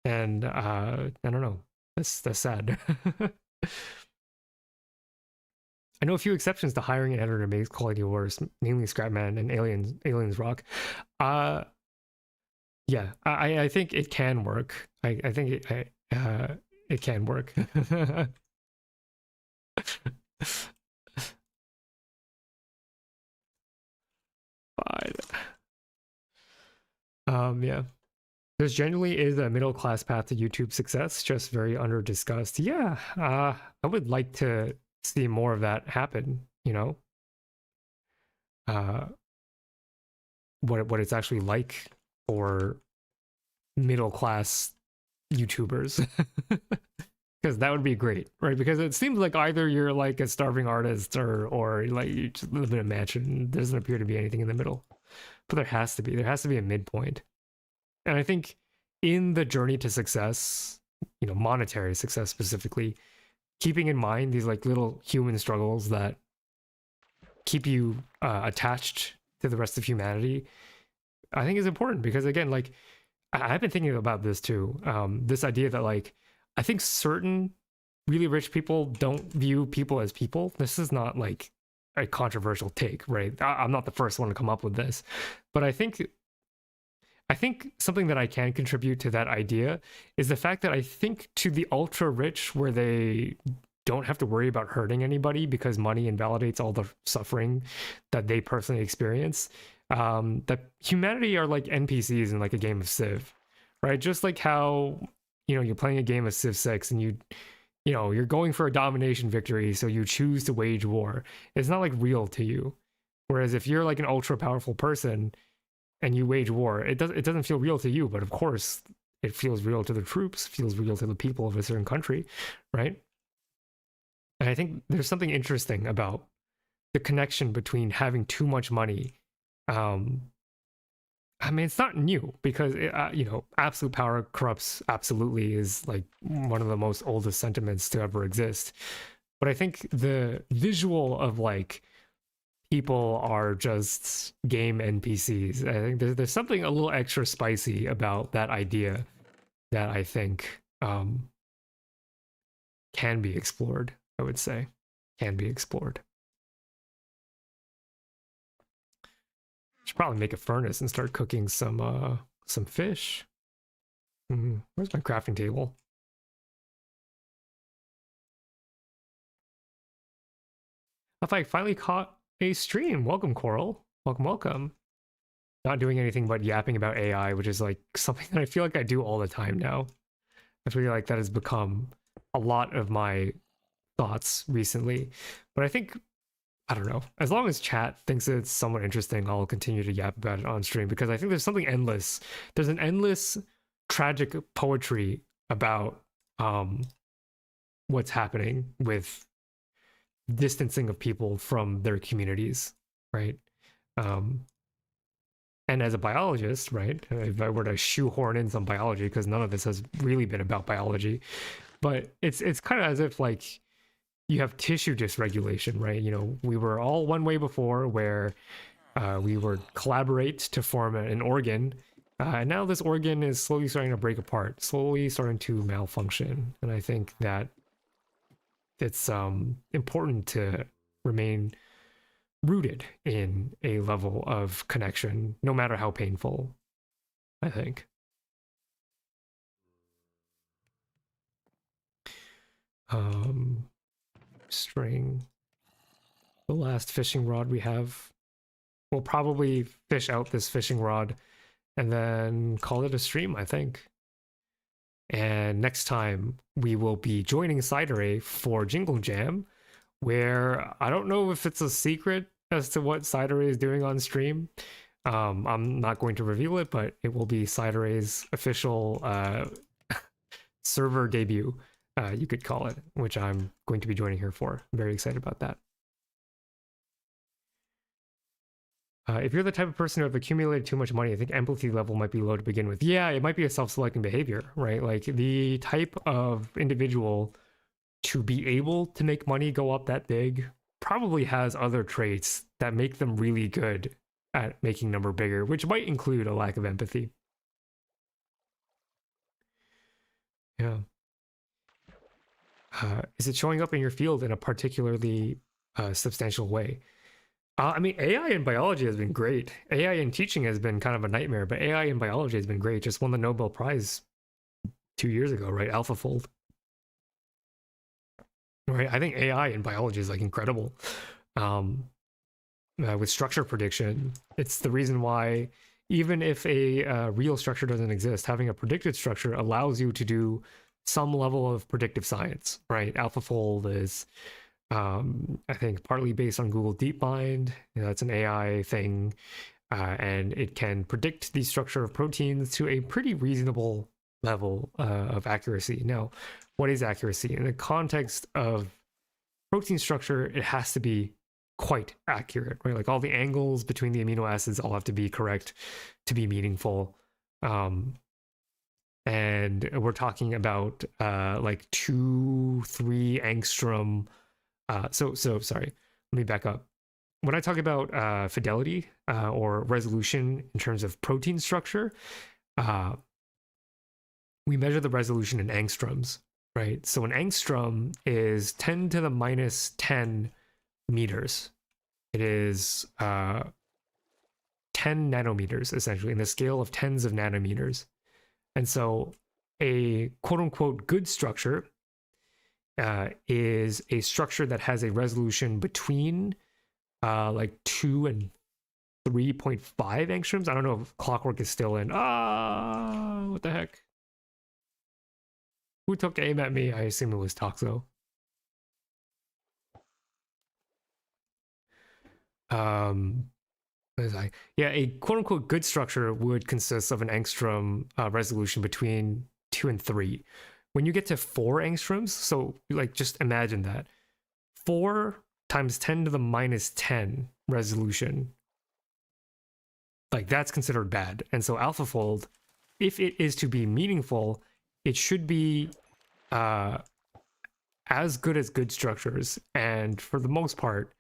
[SPEAKER 1] And I don't know. That's sad. I know a few exceptions to hiring an editor makes quality worse, namely Scrapman and Aliens Rock. Yeah, I think it can work. I think it can work. Fine. Yeah. There's generally is a middle class path to YouTube success, just very under discussed. Yeah, I would like to see more of that happen. You know, uh, what it's actually like for middle class YouTubers, because that would be great, right? Because it seems like either you're like a starving artist or like you just live in a mansion. There doesn't appear to be anything in the middle, but there has to be a midpoint. And I think in the journey to success, you know, monetary success specifically, keeping in mind these like little human struggles that keep you attached to the rest of humanity, I think is important because again, like I've been thinking about this too. This idea that like I think certain really rich people don't view people as people. This is not like a controversial take, right? I'm not the first one to come up with this, but I think something that I can contribute to that idea is the fact that I think to the ultra rich, where they don't have to worry about hurting anybody because money invalidates all the suffering that they personally experience, that humanity are like NPCs in like a game of Civ, right? Just like how, you know, you're playing a game of Civ 6 and you know, you're going for a domination victory, so you choose to wage war. It's not like real to you. Whereas if you're like an ultra powerful person, and you wage war, it doesn't feel real to you, but of course it feels real to the troops, feels real to the people of a certain country, right? And I think there's something interesting about the connection between having too much money. Um, I mean, it's not new because you know, absolute power corrupts absolutely is like one of the most oldest sentiments to ever exist. But I think the visual of like people are just game NPCs. I think there's something a little extra spicy about that idea that I think can be explored. I would say can be explored. Should probably make a furnace and start cooking some fish. Where's my crafting table? If I finally caught a stream, welcome Coral, welcome, welcome. Not doing anything but yapping about AI, which is like something that I feel like I do all the time now. I feel like that has become a lot of my thoughts recently. But I think, I don't know, as long as chat thinks it's somewhat interesting, I'll continue to yap about it on stream because I think there's something endless. There's an endless tragic poetry about what's happening with distancing of people from their communities, right? Um, and as a biologist, right, if I were to shoehorn in some biology, because none of this has really been about biology, but it's kind of as if like you have tissue dysregulation, right? You know, we were all one way before where we would collaborate to form an organ. And now this organ is slowly starting to break apart, slowly starting to malfunction. And I think that it's important to remain rooted in a level of connection, no matter how painful, I think. Um, String. The last fishing rod we have. We'll probably fish out this fishing rod and then call it a stream, I think. And next time we will be joining Cideray for Jingle Jam, where I don't know if it's a secret as to what Cideray is doing on stream. I'm not going to reveal it, but it will be Cideray's official server debut, you could call it, which I'm going to be joining her for. I'm very excited about that. If you're the type of person who have accumulated too much money, I think empathy level might be low to begin with. Yeah, it might be a self-selecting behavior, right? Like the type of individual to be able to make money go up that big probably has other traits that make them really good at making number bigger, which might include a lack of empathy. Yeah. Is it showing up in your field in a particularly substantial way? I mean, AI in biology has been great. AI in teaching has been kind of a nightmare, but AI in biology has been great. Just won the Nobel Prize 2 years ago, right? AlphaFold. Right. I think AI in biology is like incredible. With structure prediction, it's the reason why even if a real structure doesn't exist, having a predicted structure allows you to do some level of predictive science, right? AlphaFold is, I think, partly based on Google DeepMind. That's an AI thing, and it can predict the structure of proteins to a pretty reasonable level of accuracy. Now, what is accuracy? In the context of protein structure, it has to be quite accurate, right? Like all the angles between the amino acids all have to be correct to be meaningful. And we're talking about like 2-3 angstrom. So sorry, let me back up. When I talk about fidelity or resolution in terms of protein structure, we measure the resolution in angstroms, right? So an angstrom is 10 to the minus 10 meters. It is 10 nanometers, essentially, in the scale of tens of nanometers. And so a quote unquote good structure is a structure that has a resolution between like 2 and 3.5 angstroms. I don't know if Clockwork is still in. What the heck? Who took aim at me? I assume it was Toxo. Yeah, a quote unquote good structure would consist of an angstrom resolution between 2 and 3. When you get to 4 angstroms, so like just imagine that 4 times 10 to the minus 10 resolution, like that's considered bad. And so AlphaFold, if it is to be meaningful, it should be as good as good structures. And for the most part,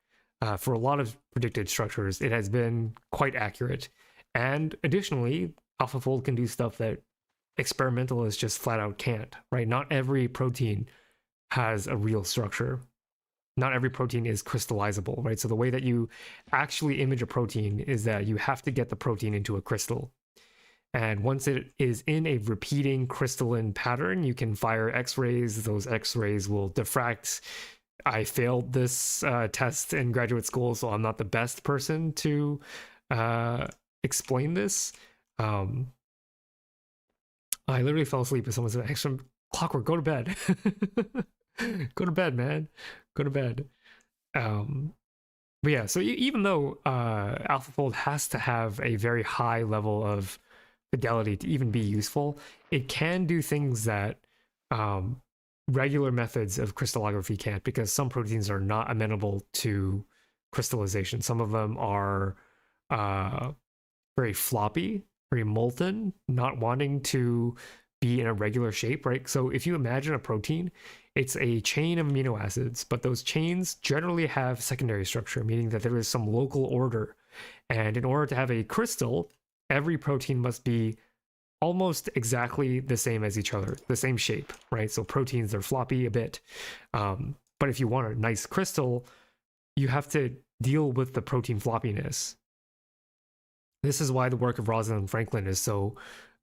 [SPEAKER 1] for a lot of predicted structures, it has been quite accurate. And additionally, AlphaFold can do stuff that experimentalists just flat out can't, right? Not every protein has a real structure. Not every protein is crystallizable, right? So the way that you actually image a protein is that you have to get the protein into a crystal. And once it is in a repeating crystalline pattern, you can fire X-rays. Those X-rays will diffract. I failed this test in graduate school, so I'm not the best person to explain this. I literally fell asleep as someone said, "Extra Clockwork, go to bed." Go to bed, man. Go to bed. But yeah, so even though AlphaFold has to have a very high level of fidelity to even be useful, it can do things that regular methods of crystallography can't, because some proteins are not amenable to crystallization. Some of them are very floppy, very molten, not wanting to be in a regular shape, right? So if you imagine a protein, it's a chain of amino acids, but those chains generally have secondary structure, meaning that there is some local order. And in order to have a crystal, every protein must be almost exactly the same as each other, the same shape, right? So proteins are floppy a bit. But if you want a nice crystal, you have to deal with the protein floppiness. This is why the work of Rosalind Franklin is so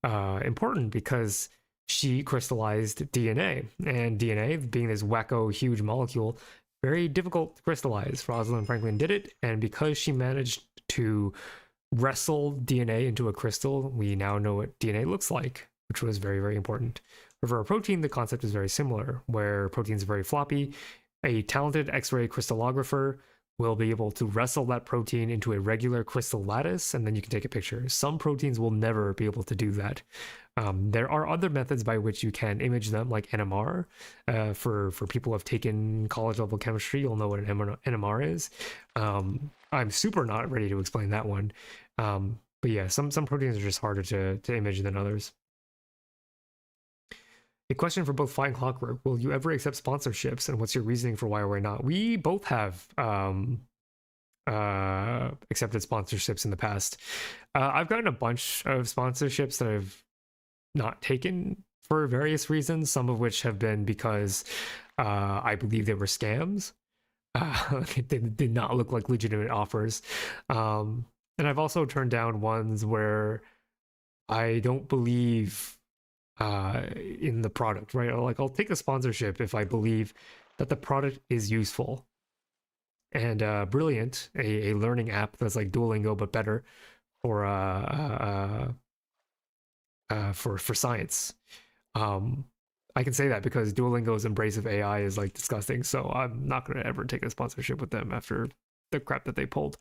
[SPEAKER 1] important, because she crystallized DNA, and DNA, being this wacko huge molecule, very difficult to crystallize. Rosalind Franklin did it, and because she managed to wrestle DNA into a crystal, we now know what DNA looks like, which was very, very important. But for a protein, the concept is very similar, where proteins are very floppy. A talented X-ray crystallographer will be able to wrestle that protein into a regular crystal lattice, and then you can take a picture. Some proteins will never be able to do that. There are other methods by which you can image them, like NMR. For people who have taken college level chemistry, you'll know what an NMR is. I'm super not ready to explain that one. But yeah, some proteins are just harder to image than others. A question for both Fi and Clockwork: will you ever accept sponsorships, and what's your reasoning for why or why not? We both have accepted sponsorships in the past. I've gotten a bunch of sponsorships that I've not taken for various reasons, some of which have been because I believe they were scams. They did not look like legitimate offers. And I've also turned down ones where I don't believe in the product, right? Like, I'll take a sponsorship if I believe that the product is useful. And Brilliant, a learning app that's like Duolingo but better, for science. I can say that because Duolingo's embrace of AI is like disgusting, so I'm not gonna ever take a sponsorship with them after the crap that they pulled.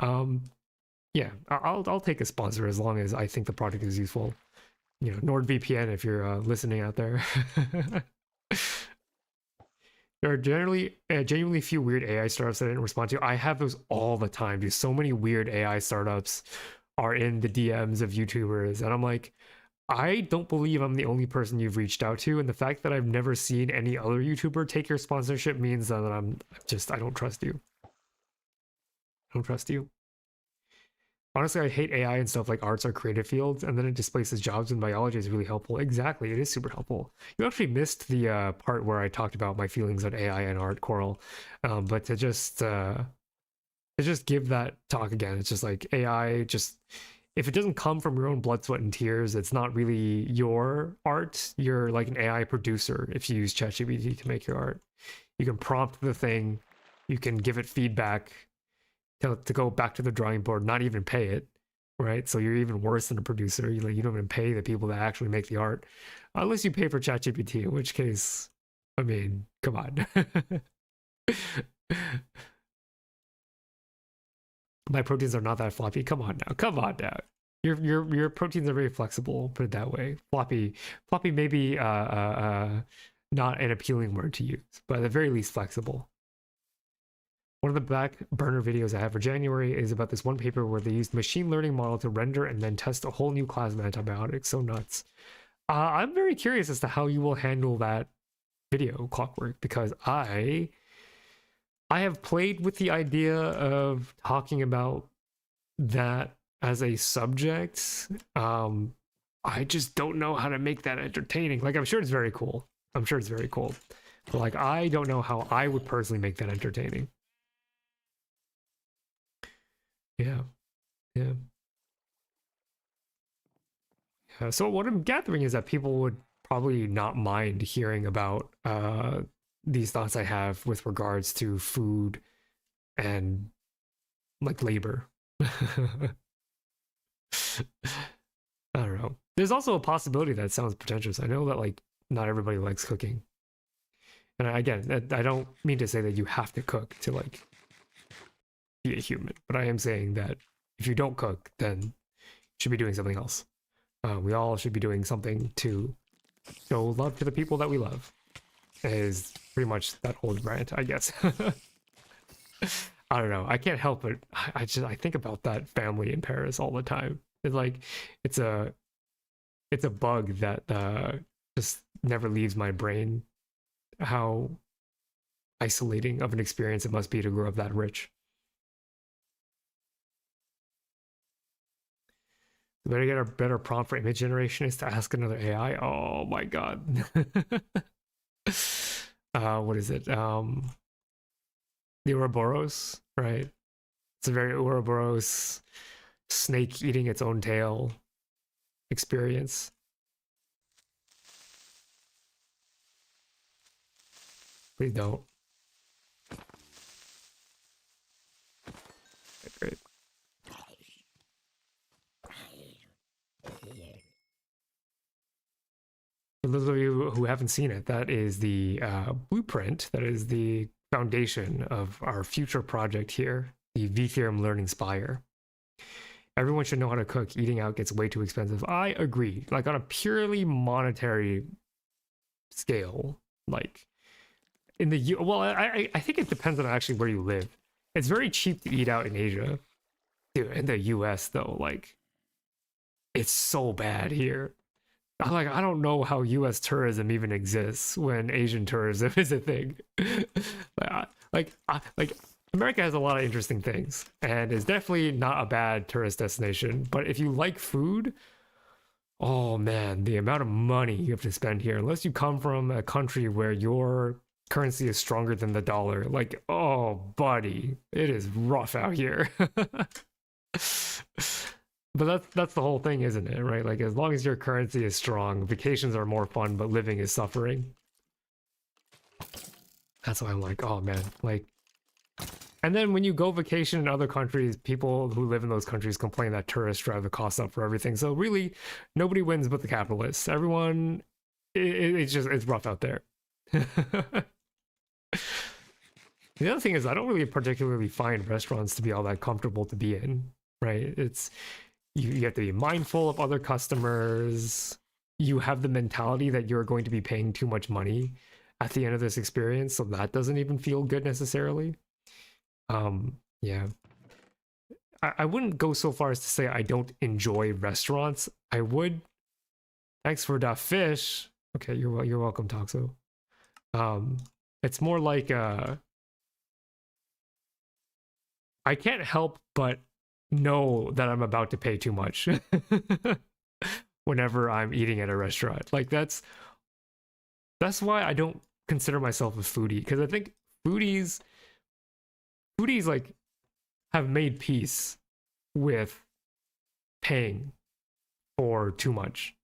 [SPEAKER 1] Yeah, I'll take a sponsor as long as I think the product is useful. You know, NordVPN if you're listening out there. There are generally genuinely few weird AI startups that I didn't respond to. I have those all the time, dude. So many weird AI startups are in the DMs of YouTubers, and I'm like, I don't believe I'm the only person you've reached out to, and the fact that I've never seen any other YouTuber take your sponsorship means that I don't trust you. I don't trust you. Honestly, I hate AI and stuff like arts or creative fields, and then it displaces jobs in biology is really helpful. Exactly, it is super helpful. You actually missed the part where I talked about my feelings on AI and art, Coral. But to just give that talk again, it's just like AI. Just if it doesn't come from your own blood, sweat, and tears, it's not really your art. You're like an AI producer if you use ChatGPT to make your art. You can prompt the thing, you can give it feedback to go back to the drawing board, not even pay it, right? So you're even worse than a producer. You don't even pay the people that actually make the art, unless you pay for ChatGPT, in which case, I mean, come on. My proteins are not that floppy. Come on now. Come on now. Your proteins are very flexible. Put it that way. Floppy maybe not an appealing word to use, but at the very least flexible. One of the back burner videos I have for January is about this one paper where they used machine learning model to render and then test a whole new class of antibiotics. So nuts. I'm very curious as to how you will handle that video, Clockwork, because I have played with the idea of talking about that as a subject. I just don't know how to make that entertaining. Like, I'm sure it's very cool. I'm sure it's very cool. But like, I don't know how I would personally make that entertaining. Yeah. Yeah. Yeah. So what I'm gathering is that people would probably not mind hearing about these thoughts I have with regards to food and like labor. I don't know. There's also a possibility that sounds pretentious. I know that like not everybody likes cooking. And again, I don't mean to say that you have to cook to like be a human, but I am saying that if you don't cook, then you should be doing something else. We all should be doing something to show love to the people that we love. Is pretty much that whole rant, I guess. I don't know. I can't help it. I think about that family in Paris all the time. It's like it's a bug that just never leaves my brain. How isolating of an experience it must be to grow up that rich. The better get a better prompt for image generation is to ask another AI. Oh my god. What is it? The Ouroboros, right? It's a very Ouroboros snake eating its own tail experience. Please don't. Great. For those of you who haven't seen it, that is the blueprint, that is the foundation of our future project here, the V-Theorem Learning Spire. Everyone should know how to cook. Eating out gets way too expensive. I agree. Like on a purely monetary scale, like in the well, I think it depends on actually where you live. It's very cheap to eat out in Asia. Dude, in the US though, like it's so bad here. I don't know how US tourism even exists when Asian tourism is a thing. like America has a lot of interesting things and is definitely not a bad tourist destination. But if you like food, oh man, the amount of money you have to spend here, unless you come from a country where your currency is stronger than the dollar, like, oh buddy, it is rough out here. But that's the whole thing, isn't it? Right? Like as long as your currency is strong, vacations are more fun, but living is suffering. That's why I'm like, oh man, like And then when you go vacation in other countries, people who live in those countries complain that tourists drive the cost up for everything. So really, nobody wins but the capitalists. Everyone, it's rough out there. The other thing is, I don't really particularly find restaurants to be all that comfortable to be in, right? It's you have to be mindful of other customers. You have the mentality that you're going to be paying too much money at the end of this experience, so that doesn't even feel good necessarily. Yeah. I wouldn't go so far as to say I don't enjoy restaurants. I would. Thanks for that fish. Okay, you're welcome, Toxo. It's more like I can't help but know that I'm about to pay too much whenever I'm eating at a restaurant. Like that's why I don't consider myself a foodie, because I think foodies like have made peace with paying for too much.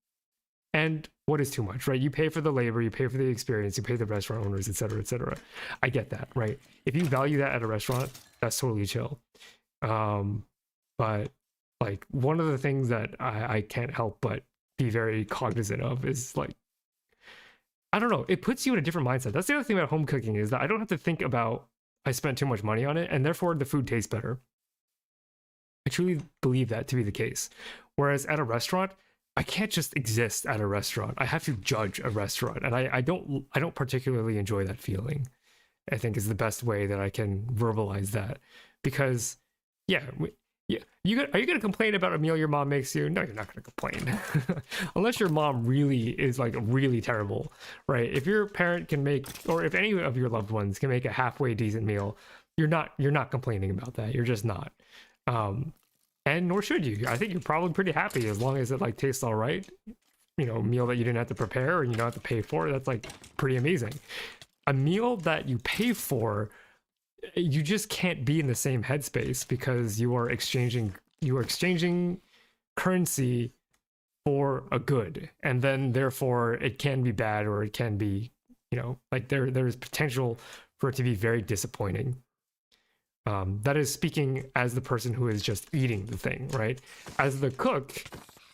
[SPEAKER 1] And what is too much, right? You pay for the labor, you pay for the experience, you pay the restaurant owners, etc., etc. I get that, right? If you value that at a restaurant, that's totally chill. But like one of the things that I can't help but be very cognizant of is like, I don't know, it puts you in a different mindset. That's the other thing about home cooking, is that I don't have to think about I spent too much money on it and therefore the food tastes better. I truly believe that to be the case. Whereas at a restaurant, I can't just exist at a restaurant. I have to judge a restaurant, and I don't particularly enjoy that feeling. I think is the best way that I can verbalize that, because yeah, are you gonna complain about a meal your mom makes you? No, you're not gonna complain unless your mom really is like really terrible, right? If your parent can make, or if any of your loved ones can make a halfway decent meal, you're not complaining about that. You're just not. And nor should you. I think you're probably pretty happy as long as it like tastes all right. You know, a meal that you didn't have to prepare and you don't have to pay for, that's like pretty amazing. A meal that you pay for, you just can't be in the same headspace, because you are exchanging currency for a good, and then therefore it can be bad, or it can be, you know, like there's potential for it to be very disappointing. That is speaking as the person who is just eating the thing, right? As the cook,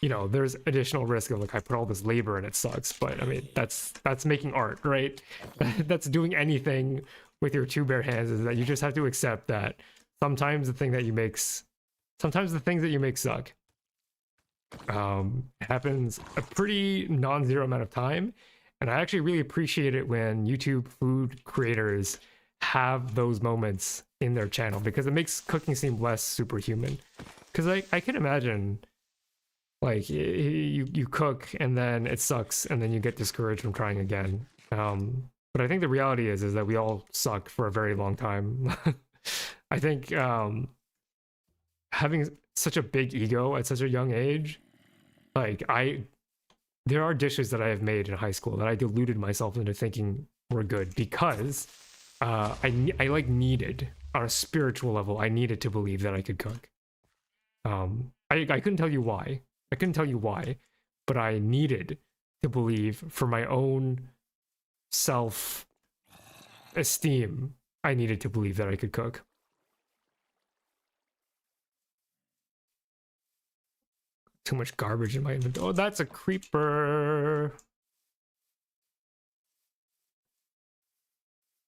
[SPEAKER 1] you know, there's additional risk of like, I put all this labor and it sucks, but I mean, that's making art, right? That's doing anything with your two bare hands, is that you just have to accept that sometimes the things that you make suck. It happens a pretty non-zero amount of time, and I actually really appreciate it when YouTube food creators have those moments in their channel, because it makes cooking seem less superhuman. Because I can imagine like you cook and then it sucks and then you get discouraged from trying again. But I think the reality is that we all suck for a very long time. I think having such a big ego at such a young age, like there are dishes that I have made in high school that I deluded myself into thinking were good, because I like needed, on a spiritual level, I needed to believe that I could cook. I couldn't tell you why. But I needed to believe, for my own self-esteem, I needed to believe that I could cook. Too much garbage in my inventory. Oh, that's a creeper.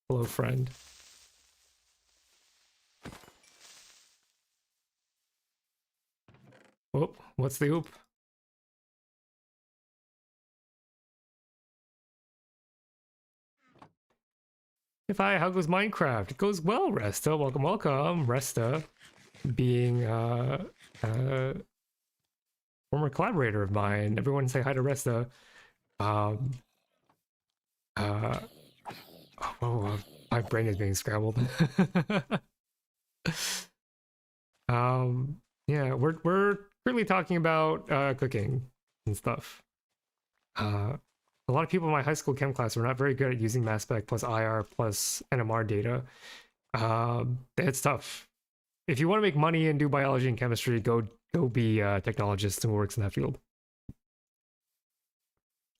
[SPEAKER 1] Hello, friend. Oh, what's the oop? If how goes Minecraft? It goes well, Resta. Welcome, welcome. Resta being former collaborator of mine. Everyone say hi to Resta. My brain is being scrambled. Yeah, we're really talking about cooking and stuff. A lot of people in my high school chem class were not very good at using mass spec plus IR plus NMR data. It's tough. If you want to make money and do biology and chemistry, go be a technologist who works in that field.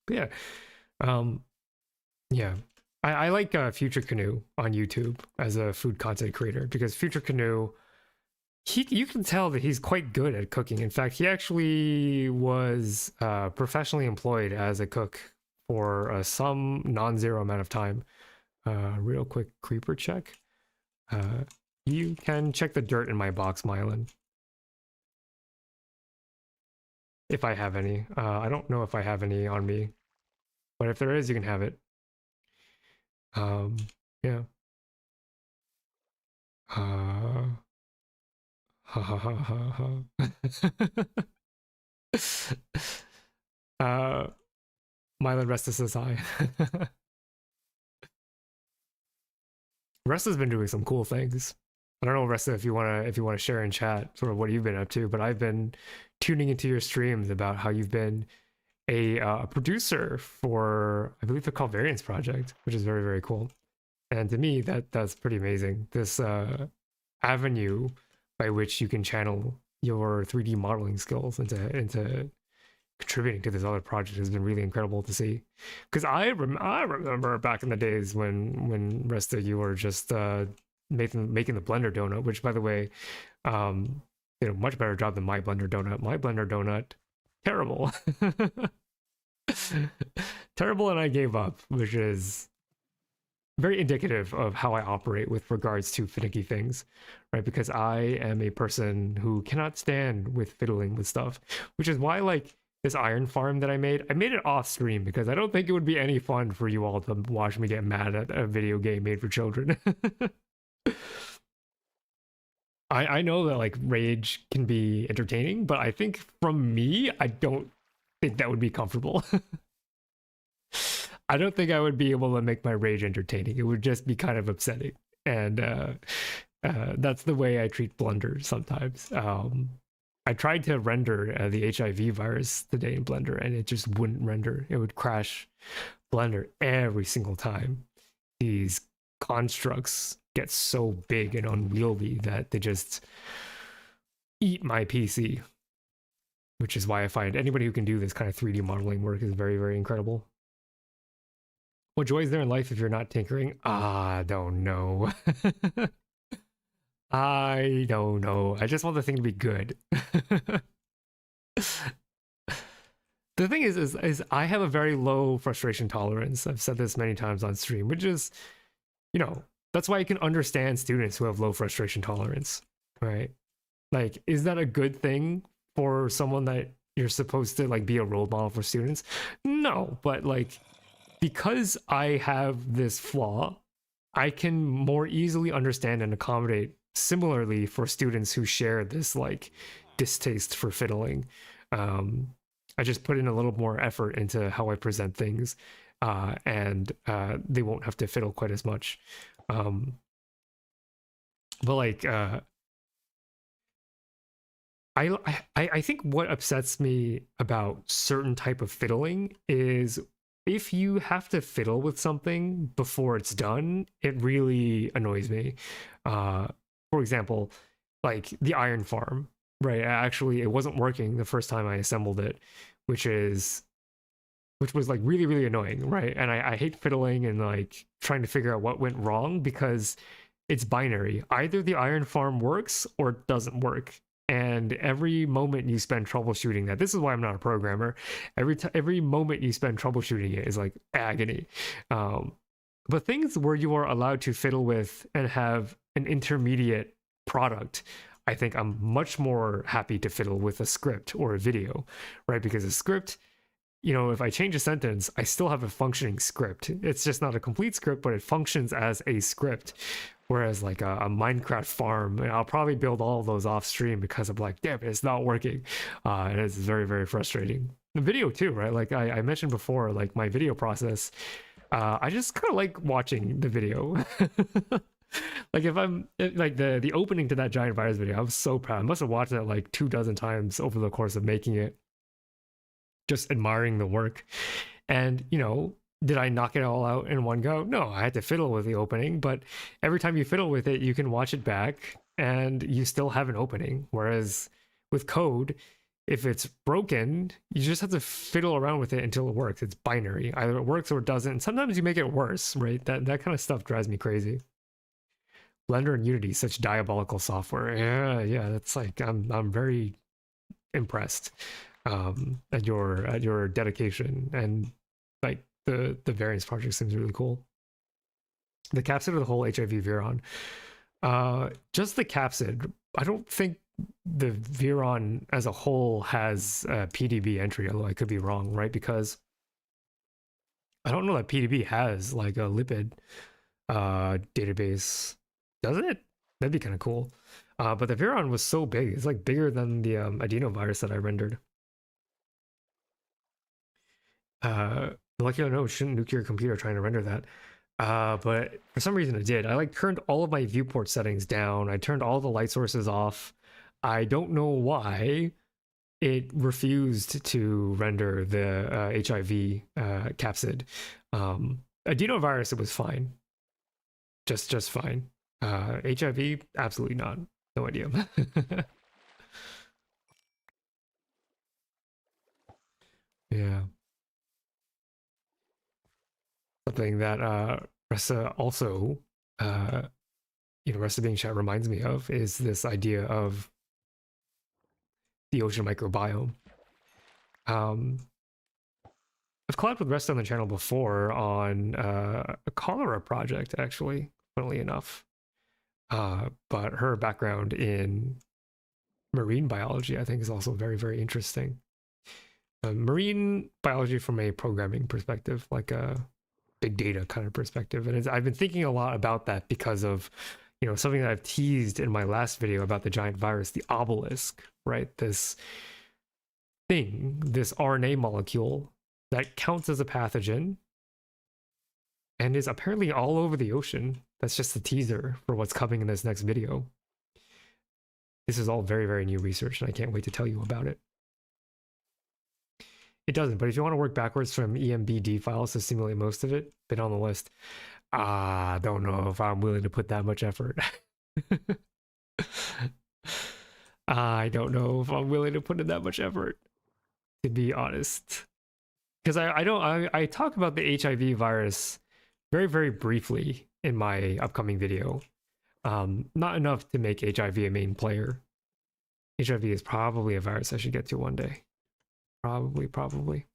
[SPEAKER 1] But yeah. Yeah. I like Future Canoe on YouTube as a food content creator because Future Canoe, you can tell that he's quite good at cooking. In fact, he actually was professionally employed as a cook for some non-zero amount of time. Real quick creeper check. You can check the dirt in my box, Mylan. If I have any. I don't know if I have any on me. But if there is, you can have it. Yeah. Ha ha ha ha ha. uh, Mylan Resta says hi. Resta's been doing some cool things. I don't know, Resta, if you wanna share in chat sort of what you've been up to, but I've been tuning into your streams about how you've been a producer for, I believe they're called Variance Project, which is very, very cool. And to me, that's pretty amazing. This avenue by which you can channel your 3D modeling skills into contributing to this other project has been really incredible to see. Because I remember back in the days when Resta, you were just making the Blender donut, which by the way, much better job than my Blender donut. My Blender donut, terrible. Terrible, and I gave up, which is very indicative of how I operate with regards to finicky things, right? Because I am a person who cannot stand with fiddling with stuff, which is why, like, this iron farm that I made it off stream because I don't think it would be any fun for you all to watch me get mad at a video game made for children. I know that like rage can be entertaining, but I think from me, I don't think that would be comfortable. I don't think I would be able to make my rage entertaining. It would just be kind of upsetting. And that's the way I treat Blender sometimes. I tried to render the HIV virus today in Blender, and it just wouldn't render. It would crash Blender every single time. These constructs get so big and unwieldy that they just eat my PC, which is why I find anybody who can do this kind of 3D modeling work is very, very incredible. What joy is there in life if you're not tinkering? I don't know. I don't know. I just want the thing to be good. The thing is I have a very low frustration tolerance. I've said this many times on stream, which is, that's why I can understand students who have low frustration tolerance, right? Like, is that a good thing for someone that you're supposed to like be a role model for students? No, but like, because I have this flaw, I can more easily understand and accommodate similarly for students who share this like distaste for fiddling. I just put in a little more effort into how I present things, and they won't have to fiddle quite as much. But like, I think what upsets me about certain type of fiddling is if you have to fiddle with something before it's done, it really annoys me. For example, like the iron farm, right? Actually, it wasn't working the first time I assembled it, which was like really, really annoying, right? And I hate fiddling and like trying to figure out what went wrong because it's binary. Either the iron farm works or it doesn't work. And every moment you spend troubleshooting that, this is why I'm not a programmer. Every moment you spend troubleshooting it is like agony. But things where you are allowed to fiddle with and have an intermediate product, I think I'm much more happy to fiddle with a script or a video, right? Because a script, if I change a sentence, I still have a functioning script. It's just not a complete script, but it functions as a script. Whereas like a Minecraft farm, I'll probably build all of those off stream because I'm like, damn, it's not working. And it's very, very frustrating. The video too, right? Like I mentioned before, like my video process, I just kind of like watching the video. Like if I'm like the opening to that giant virus video, I'm so proud. I must have watched it like 24 times over the course of making it, just admiring the work. And did I knock it all out in one go? No, I had to fiddle with the opening, but every time you fiddle with it, you can watch it back and you still have an opening. Whereas with code, if it's broken, you just have to fiddle around with it until it works. It's binary. Either it works or it doesn't. And sometimes you make it worse, right? That kind of stuff drives me crazy. Blender and Unity, such diabolical software. Yeah, that's like I'm very impressed at your dedication, and like the variance project seems really cool. The capsid of the whole HIV Viron. Just the capsid. I don't think the Viron as a whole has a PDB entry, although I could be wrong, right? Because I don't know that PDB has like a lipid database. Does it? That'd be kind of cool. But the Viron was so big. It's like bigger than the adenovirus that I rendered. Molecular node shouldn't nuke your computer trying to render that. But for some reason it did. I like turned all of my viewport settings down. I turned all the light sources off. I don't know why it refused to render the HIV capsid. Adenovirus, it was fine. Just fine. HIV, absolutely not. No idea. Yeah. Something that Ressa also, Ressa being chat reminds me of is this idea of the ocean microbiome. I've collabed with Ressa on the channel before on a cholera project, actually, funnily enough. But her background in marine biology, I think, is also very, very interesting. Marine biology from a programming perspective, like a big data kind of perspective. And I've been thinking a lot about that because of, something that I've teased in my last video about the giant virus, the obelisk, right? This thing, this RNA molecule that counts as a pathogen and is apparently all over the ocean. That's just a teaser for what's coming in this next video. This is all very, very new research, and I can't wait to tell you about it. It doesn't, but if you want to work backwards from EMBD files to simulate most of it, been on the list. Don't know if I'm willing to put that much effort. I don't know if I'm willing to put in that much effort, to be honest. Because I talk about the HIV virus very, very briefly in my upcoming video. Not enough to make HIV a main player. HIV is probably a virus I should get to one day. Probably.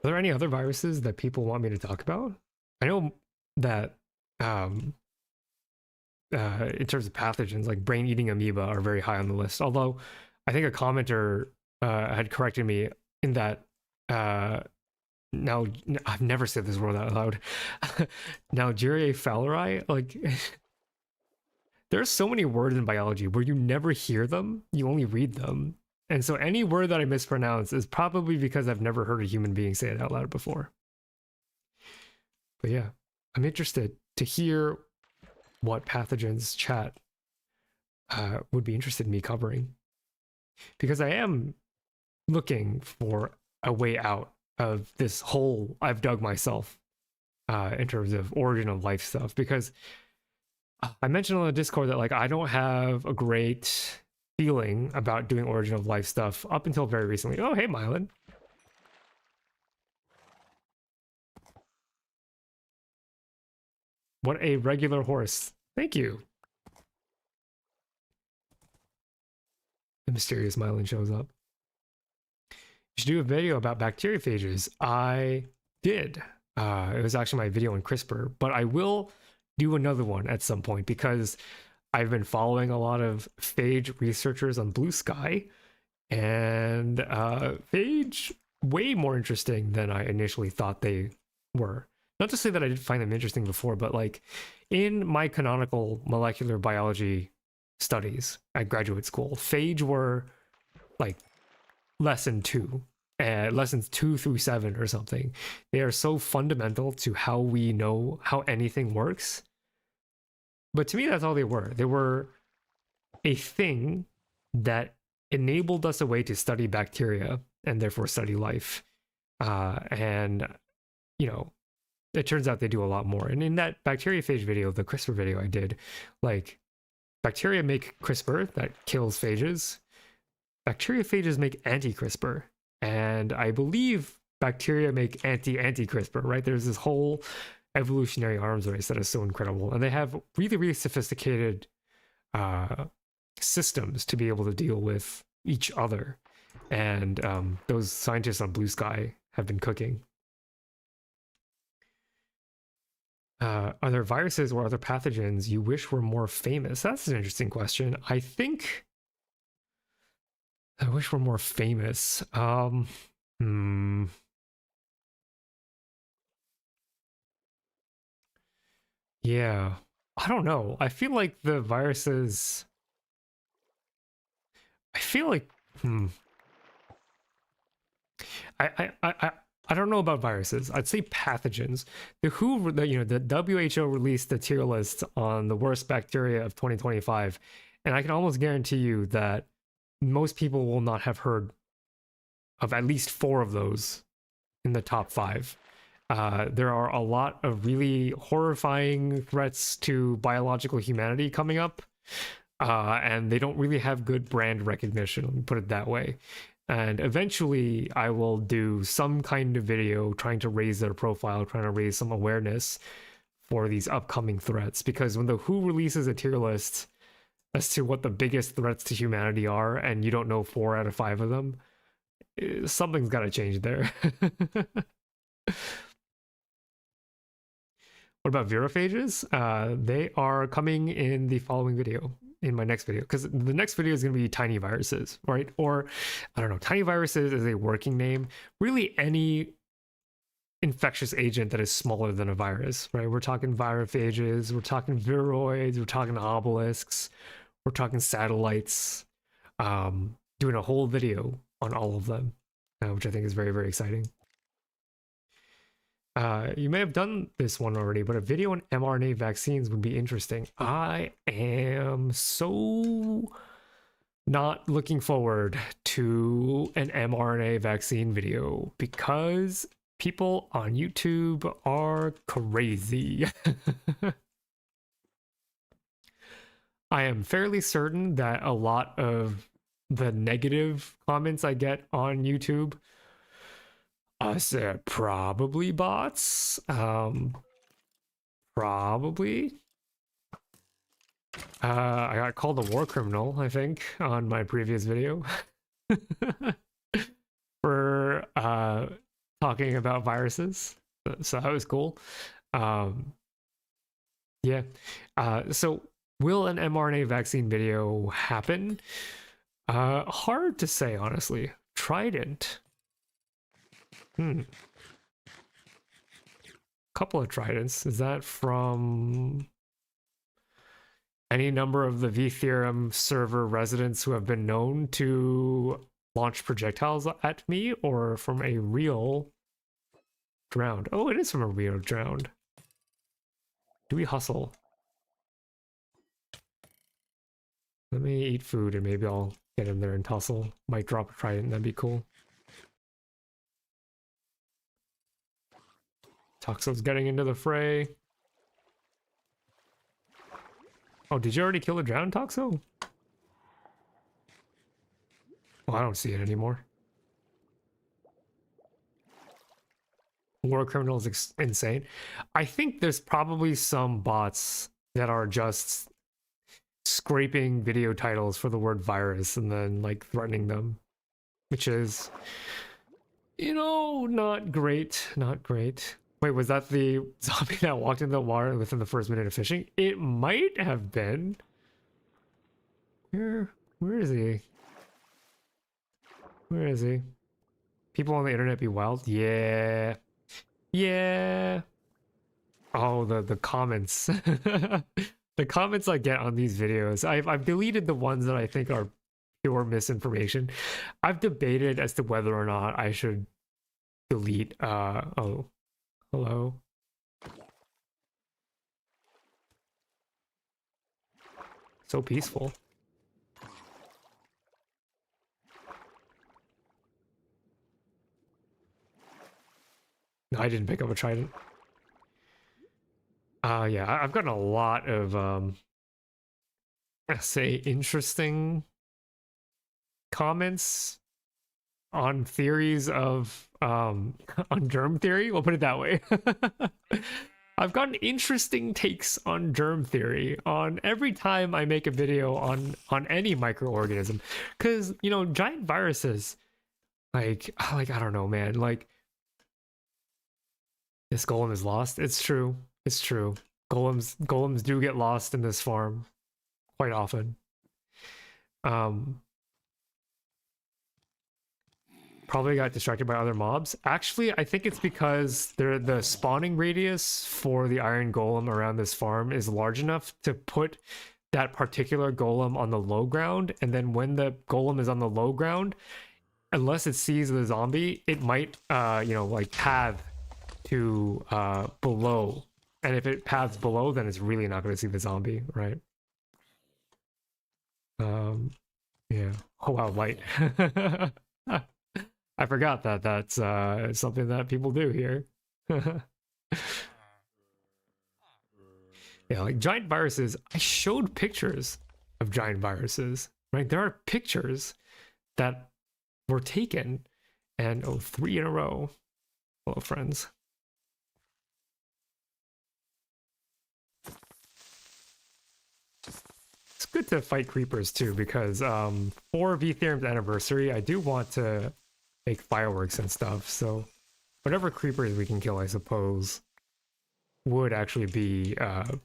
[SPEAKER 1] Are there any other viruses that people want me to talk about? I know that in terms of pathogens, like brain-eating amoeba are very high on the list. Although I think a commenter had corrected me in that now I've never said this word out loud. Nalgeria fowleri, like there are so many words in biology where you never hear them, you only read them. And so any word that I mispronounce is probably because I've never heard a human being say it out loud before. But yeah, I'm interested to hear what pathogens chat would be interested in me covering. Because I am looking for a way out of this hole I've dug myself in terms of origin of life stuff. Because I mentioned on the Discord that like I don't have a great feeling about doing origin of life stuff up until very recently. Oh, hey, Mylan. What a regular horse. Thank you. The mysterious Mylan shows up. You should do a video about bacteriophages. I did. It was actually my video on CRISPR, but I will do another one at some point because I've been following a lot of phage researchers on Blue Sky, and phage way more interesting than I initially thought they were. Not to say that I didn't find them interesting before, but like in my canonical molecular biology studies at graduate school, phage were like lessons 2 through 7 or something. They are so fundamental to how we know how anything works. But to me, that's all they were. They were a thing that enabled us a way to study bacteria and therefore study life. And, it turns out they do a lot more. And in that bacteriophage video, the CRISPR video I did, like, Bacteria make CRISPR that kills phages. Bacteriophages make anti-CRISPR, and I believe bacteria make anti-CRISPR, right? There's this whole evolutionary arms race that is so incredible, and they have really, really sophisticated systems to be able to deal with each other. And those scientists on Blue Sky have been cooking. Are there viruses or other pathogens you wish were more famous? That's an interesting question. I think I wish we're more famous. Yeah. I don't know. I feel like the viruses. I feel like. I don't know about viruses. I'd say pathogens. The WHO released the tier list on the worst bacteria of 2025, and I can almost guarantee you that most people will not have heard of at least 4 of those in the top 5. There are a lot of really horrifying threats to biological humanity coming up, and they don't really have good brand recognition, let me put it that way. And eventually I will do some kind of video trying to raise their profile, trying to raise some awareness for these upcoming threats. Because when the WHO releases a tier list as to what the biggest threats to humanity are, and you don't know 4 out of 5 of them, something's got to change there. What about virophages? They are coming in the following video, in my next video, because the next video is going to be tiny viruses, right? Or, I don't know, tiny viruses is a working name. Really, any infectious agent that is smaller than a virus, right? We're talking virophages, we're talking viroids, we're talking obelisks, we're talking satellites. Doing a whole video on all of them, which I think is very, very exciting. You may have done this one already, but a video on mRNA vaccines would be interesting. I am so not looking forward to an mRNA vaccine video because people on YouTube are crazy. I am fairly certain that a lot of the negative comments I get on YouTube, I said probably bots. Probably. I got called a war criminal, I think, on my previous video for talking about viruses. So that was cool. Yeah. So will an mRNA vaccine video happen? Hard to say, honestly. Trident. Couple of tridents. Is that from any number of the V-Theorem server residents who have been known to launch projectiles at me, or from a real drowned? Oh, it is from a real drowned. Do we hustle? Let me eat food and maybe I'll get in there and tussle. Might drop a trident, that'd be cool. Toxo's getting into the fray. Oh, did you already kill a drowned Toxo? Oh, I don't see it anymore. War criminal is insane. I think there's probably some bots that are just scraping video titles for the word virus and then like threatening them, which is, you know, not great. Not great. Wait, was that the zombie that walked into the water within the first minute of fishing? It might have been. Where is he? Where is he? People on the internet be wild? Yeah. Yeah. Oh, the comments. The comments I get on these videos. I've deleted the ones that I think are pure misinformation. I've debated as to whether or not I should delete oh. Hello. So peaceful. No, I didn't pick up a trident. Yeah, I've gotten a lot of say interesting comments on theories of on germ theory. We'll put it that way. I've gotten interesting takes on germ theory on every time I make a video on any microorganism, because you know giant viruses, like I don't know, man. Like this golem is lost. It's true. It's true. Golems do get lost in this farm quite often. Um, Probably got distracted by other mobs. Actually, I think it's because the spawning radius for the iron golem around this farm is large enough to put that particular golem on the low ground, and then when the golem is on the low ground, unless it sees the zombie, it might you know, like path to below. And if it paths below, then it's really not going to see the zombie, right? Yeah. Oh wow, light. I forgot that that's something that people do here. Yeah, like giant viruses. I showed pictures of giant viruses, right? There are pictures that were taken, and oh, 3 in a row. Hello, friends. It's good to fight creepers too, because for V-Theorem's anniversary, I do want to make fireworks and stuff, so whatever creepers we can kill, I suppose, would actually be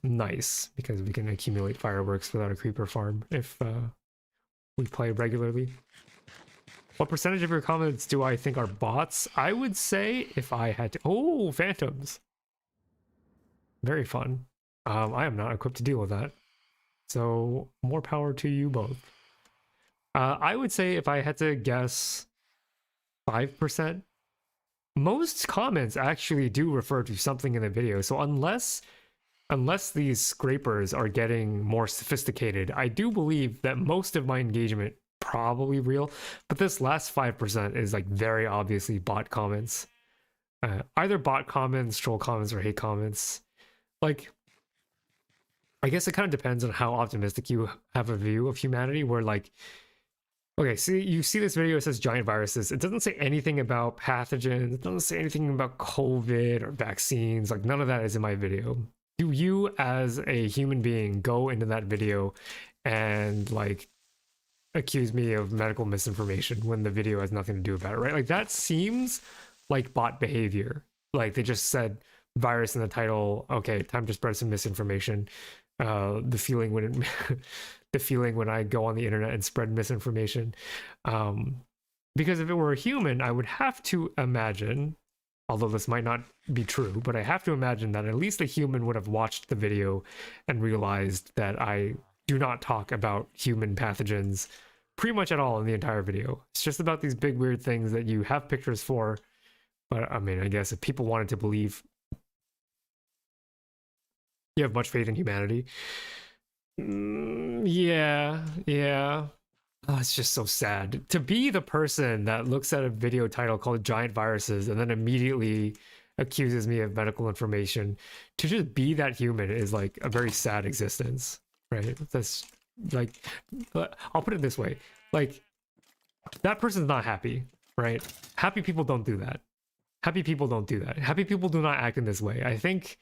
[SPEAKER 1] nice, because we can accumulate fireworks without a creeper farm if we play regularly. What percentage of your comments do I think are bots? I would say if I had to... Oh, phantoms. Very fun. I am not equipped to deal with that. So more power to you both. I would say if I had to guess 5%. Most comments actually do refer to something in the video. So unless these scrapers are getting more sophisticated, I do believe that most of my engagement probably real, but this last 5% is like very obviously bot comments. Either bot comments, troll comments, or hate comments. Like, I guess it kind of depends on how optimistic you have a view of humanity, where like, okay, see, you see this video, it says giant viruses. It doesn't say anything about pathogens. It doesn't say anything about COVID or vaccines. Like, none of that is in my video. Do you, as a human being, go into that video and, like, accuse me of medical misinformation when the video has nothing to do about it, right? Like, that seems like bot behavior. Like, they just said virus in the title. Okay, time to spread some misinformation. The feeling when it... the feeling when I go on the internet and spread misinformation. Because if it were a human, I would have to imagine, although this might not be true, but I have to imagine that at least a human would have watched the video and realized that I do not talk about human pathogens pretty much at all in the entire video. It's just about these big weird things that you have pictures for. But I mean, I guess if people wanted to believe you have much faith in humanity, yeah. Oh, it's just so sad to be the person that looks at a video title called giant viruses and then immediately accuses me of medical information. To just be that human is like a very sad existence, right? That's like, I'll put it this way, like, that person's not happy, right? Happy people don't do that. Happy people don't do that. Happy people do not act in this way. I think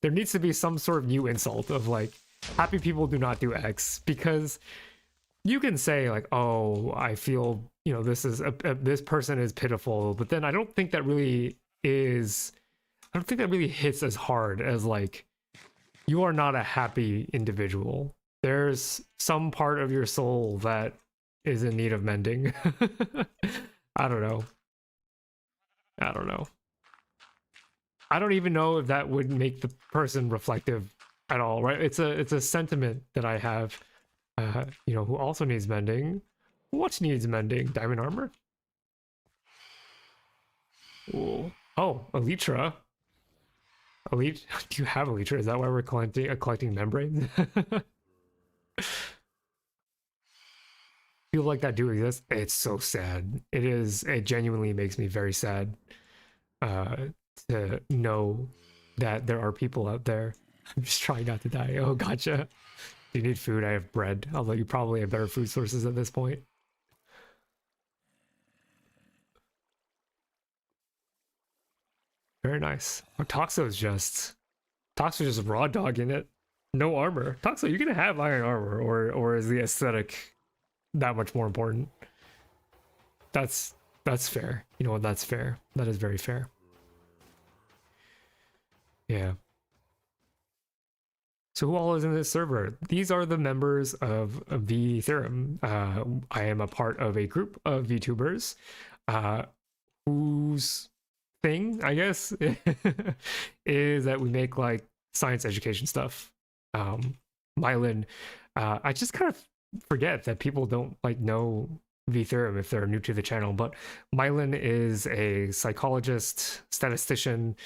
[SPEAKER 1] there needs to be some sort of new insult of like, happy people do not do X, because you can say like, oh, I feel, you know, this is this person is pitiful, but then I don't think that really hits as hard as like, you are not a happy individual. There's some part of your soul that is in need of mending. I don't know. I don't even know if that would make the person reflective at all, right? It's a sentiment that I have, you know, who also needs mending. What needs mending? Diamond armor? Ooh. Oh, Elytra. Elite, do you have Elytra? Is that why we're collecting membranes? People like that do exist. It's so sad. It genuinely makes me very sad to know that there are people out there. I'm just trying not to die. Oh, gotcha. Do you need food? I have bread. Although you probably have better food sources at this point. Very nice. Oh, Toxo's just raw dogging it. No armor. Toxo, you can have iron armor, or is the aesthetic that much more important? That's that's fair. You know what? That's fair. That is very fair. Yeah. So who all is in this server? These are the members of V Theorem. I am a part of a group of VTubers whose thing, I guess, is that we make like science education stuff. Mylan, I just kind of forget that people don't like know V Theorem if they're new to the channel, but Mylan is a psychologist, statistician.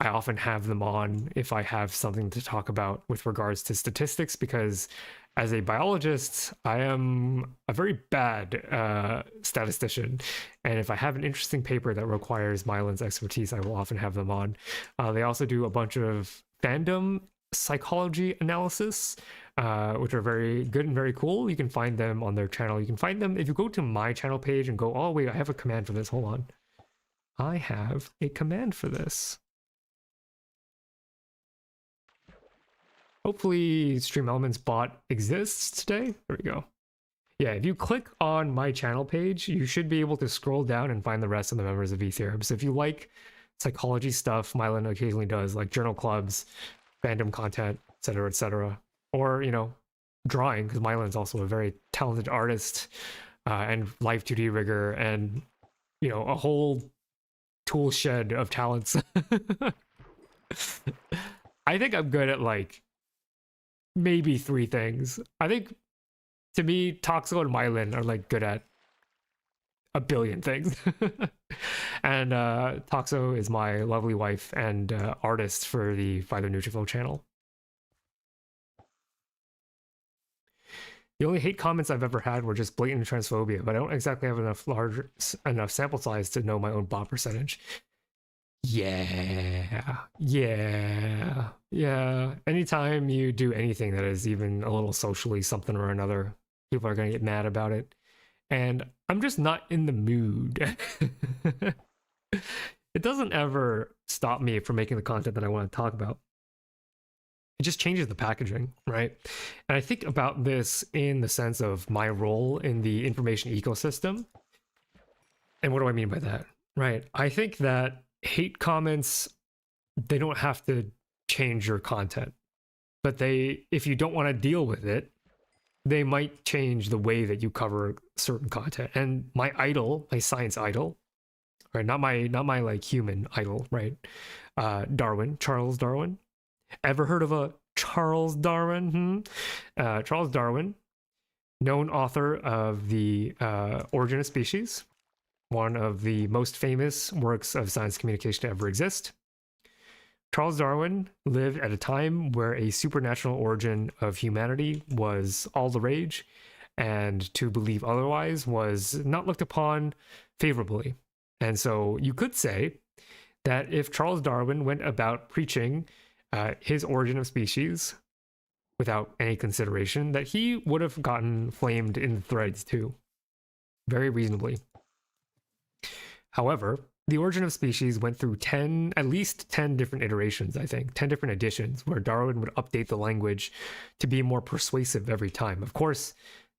[SPEAKER 1] I often have them on if I have something to talk about with regards to statistics, because as a biologist, I am a very bad statistician. And if I have an interesting paper that requires Mylan's expertise, I will often have them on. They also do a bunch of fandom psychology analysis, which are very good and very cool. You can find them on their channel. You can find them if you go to my channel page and go, oh, wait, I have a command for this. Hold on. I have a command for this. Hopefully Stream Elements bot exists today. There we go. Yeah, if you click on my channel page, you should be able to scroll down and find the rest of the members of V-Theorem. So if you like psychology stuff, Mylan occasionally does, like journal clubs, fandom content, etc., or, you know, drawing, because Mylan's also a very talented artist and live 2D rigger and, you know, a whole tool shed of talents. I think I'm good at like maybe 3 things. I think to me, Toxo and Mylan are like good at a billion things. And Toxo is my lovely wife and artist for the Philo Neutrophil channel. The only hate comments I've ever had were just blatant transphobia, but I don't exactly have enough sample size to know my own bot percentage. Yeah. Anytime you do anything that is even a little socially something or another, people are going to get mad about it. And I'm just not in the mood. It doesn't ever stop me from making the content that I want to talk about. It just changes the packaging, right? And I think about this in the sense of my role in the information ecosystem. And what do I mean by that? Right. I think that hate comments, they don't have to change your content, but if you don't want to deal with it, they might change the way that you cover certain content. And my idol, my science idol, right? Not my like human idol, right? Charles Darwin. Ever heard of a Charles Darwin? Charles Darwin, known author of the Origin of Species, one of the most famous works of science communication to ever exist. Charles Darwin lived at a time where a supernatural origin of humanity was all the rage, and to believe otherwise was not looked upon favorably. And so you could say that if Charles Darwin went about preaching his Origin of Species without any consideration, that he would have gotten flamed in the threads too, very reasonably. However, the Origin of Species went through at least 10 different iterations, I think, 10 different editions, where Darwin would update the language to be more persuasive every time. Of course,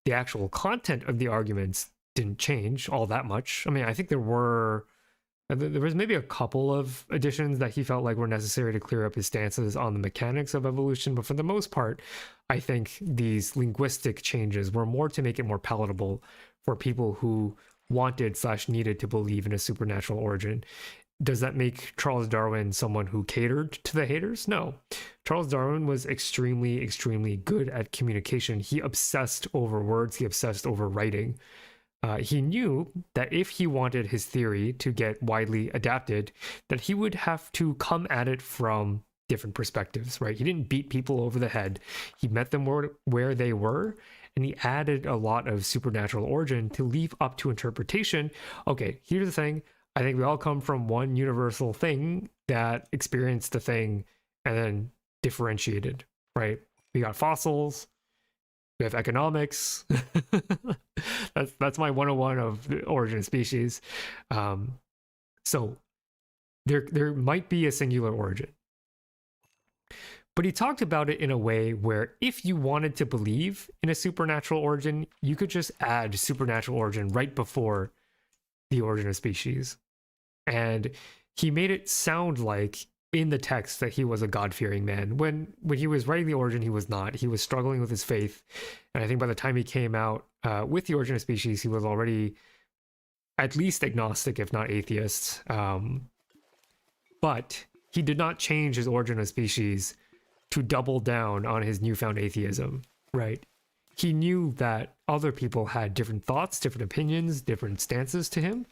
[SPEAKER 1] the actual content of the arguments didn't change all that much. I mean, I think there was maybe a couple of additions that he felt like were necessary to clear up his stances on the mechanics of evolution, but for the most part, I think these linguistic changes were more to make it more palatable for people who wanted/needed to believe in a supernatural origin. Does that make Charles Darwin someone who catered to the haters? No. Charles Darwin was extremely, extremely good at communication. He obsessed over words. He obsessed over writing. He knew that if he wanted his theory to get widely adapted, that he would have to come at it from different perspectives, right? He didn't beat people over the head. He met them where they were, and he added a lot of supernatural origin to leave up to interpretation. Okay, here's the thing. I think we all come from one universal thing that experienced the thing and then differentiated, right? We got fossils, We have economics. That's my 101 of the origin of species. Um, so there might be a singular origin. But he talked about it in a way where if you wanted to believe in a supernatural origin, you could just add supernatural origin right before the origin of species. And he made it sound like in the text that he was a God-fearing man. When he was writing the origin, he was not. He was struggling with his faith. And I think by the time he came out with the origin of species, he was already at least agnostic, if not atheist. But he did not change his origin of species to double down on his newfound atheism, right? He knew that other people had different thoughts, different opinions, different stances to him.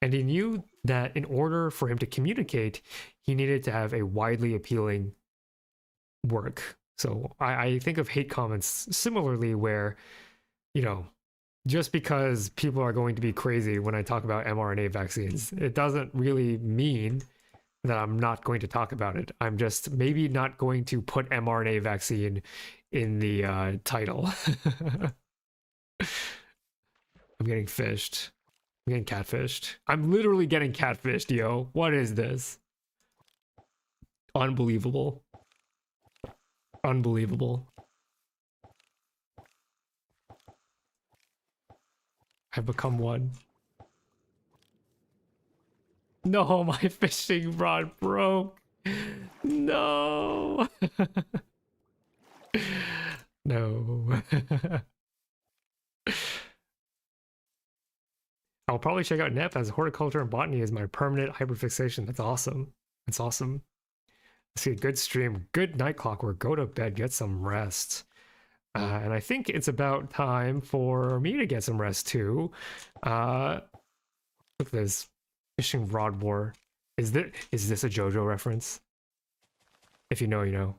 [SPEAKER 1] And he knew that in order for him to communicate, he needed to have a widely appealing work. So I think of hate comments similarly, where, you know, just because people are going to be crazy when I talk about mRNA vaccines, it doesn't really mean that I'm not going to talk about it. I'm just maybe not going to put mRNA vaccine in the title. I'm getting fished. I'm getting catfished. I'm literally getting catfished, yo. What is this? Unbelievable. Unbelievable. I've become one. No, my fishing rod broke. No. No. I'll probably check out NEP as horticulture and botany is my permanent hyperfixation. That's awesome. That's awesome. See a good stream, good night clockwork. Go to bed, get some rest. And I think it's about time for me to get some rest too. Look at this fishing rod war. Is this a JoJo reference? If you know, you know.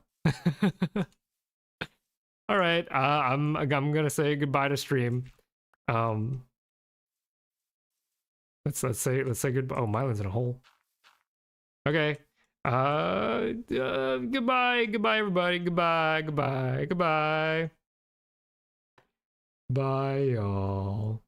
[SPEAKER 1] All right, I'm gonna say goodbye to stream. Let's say goodbye. Oh, Mylan's in a hole. Okay. Goodbye, everybody. Goodbye. Bye, y'all.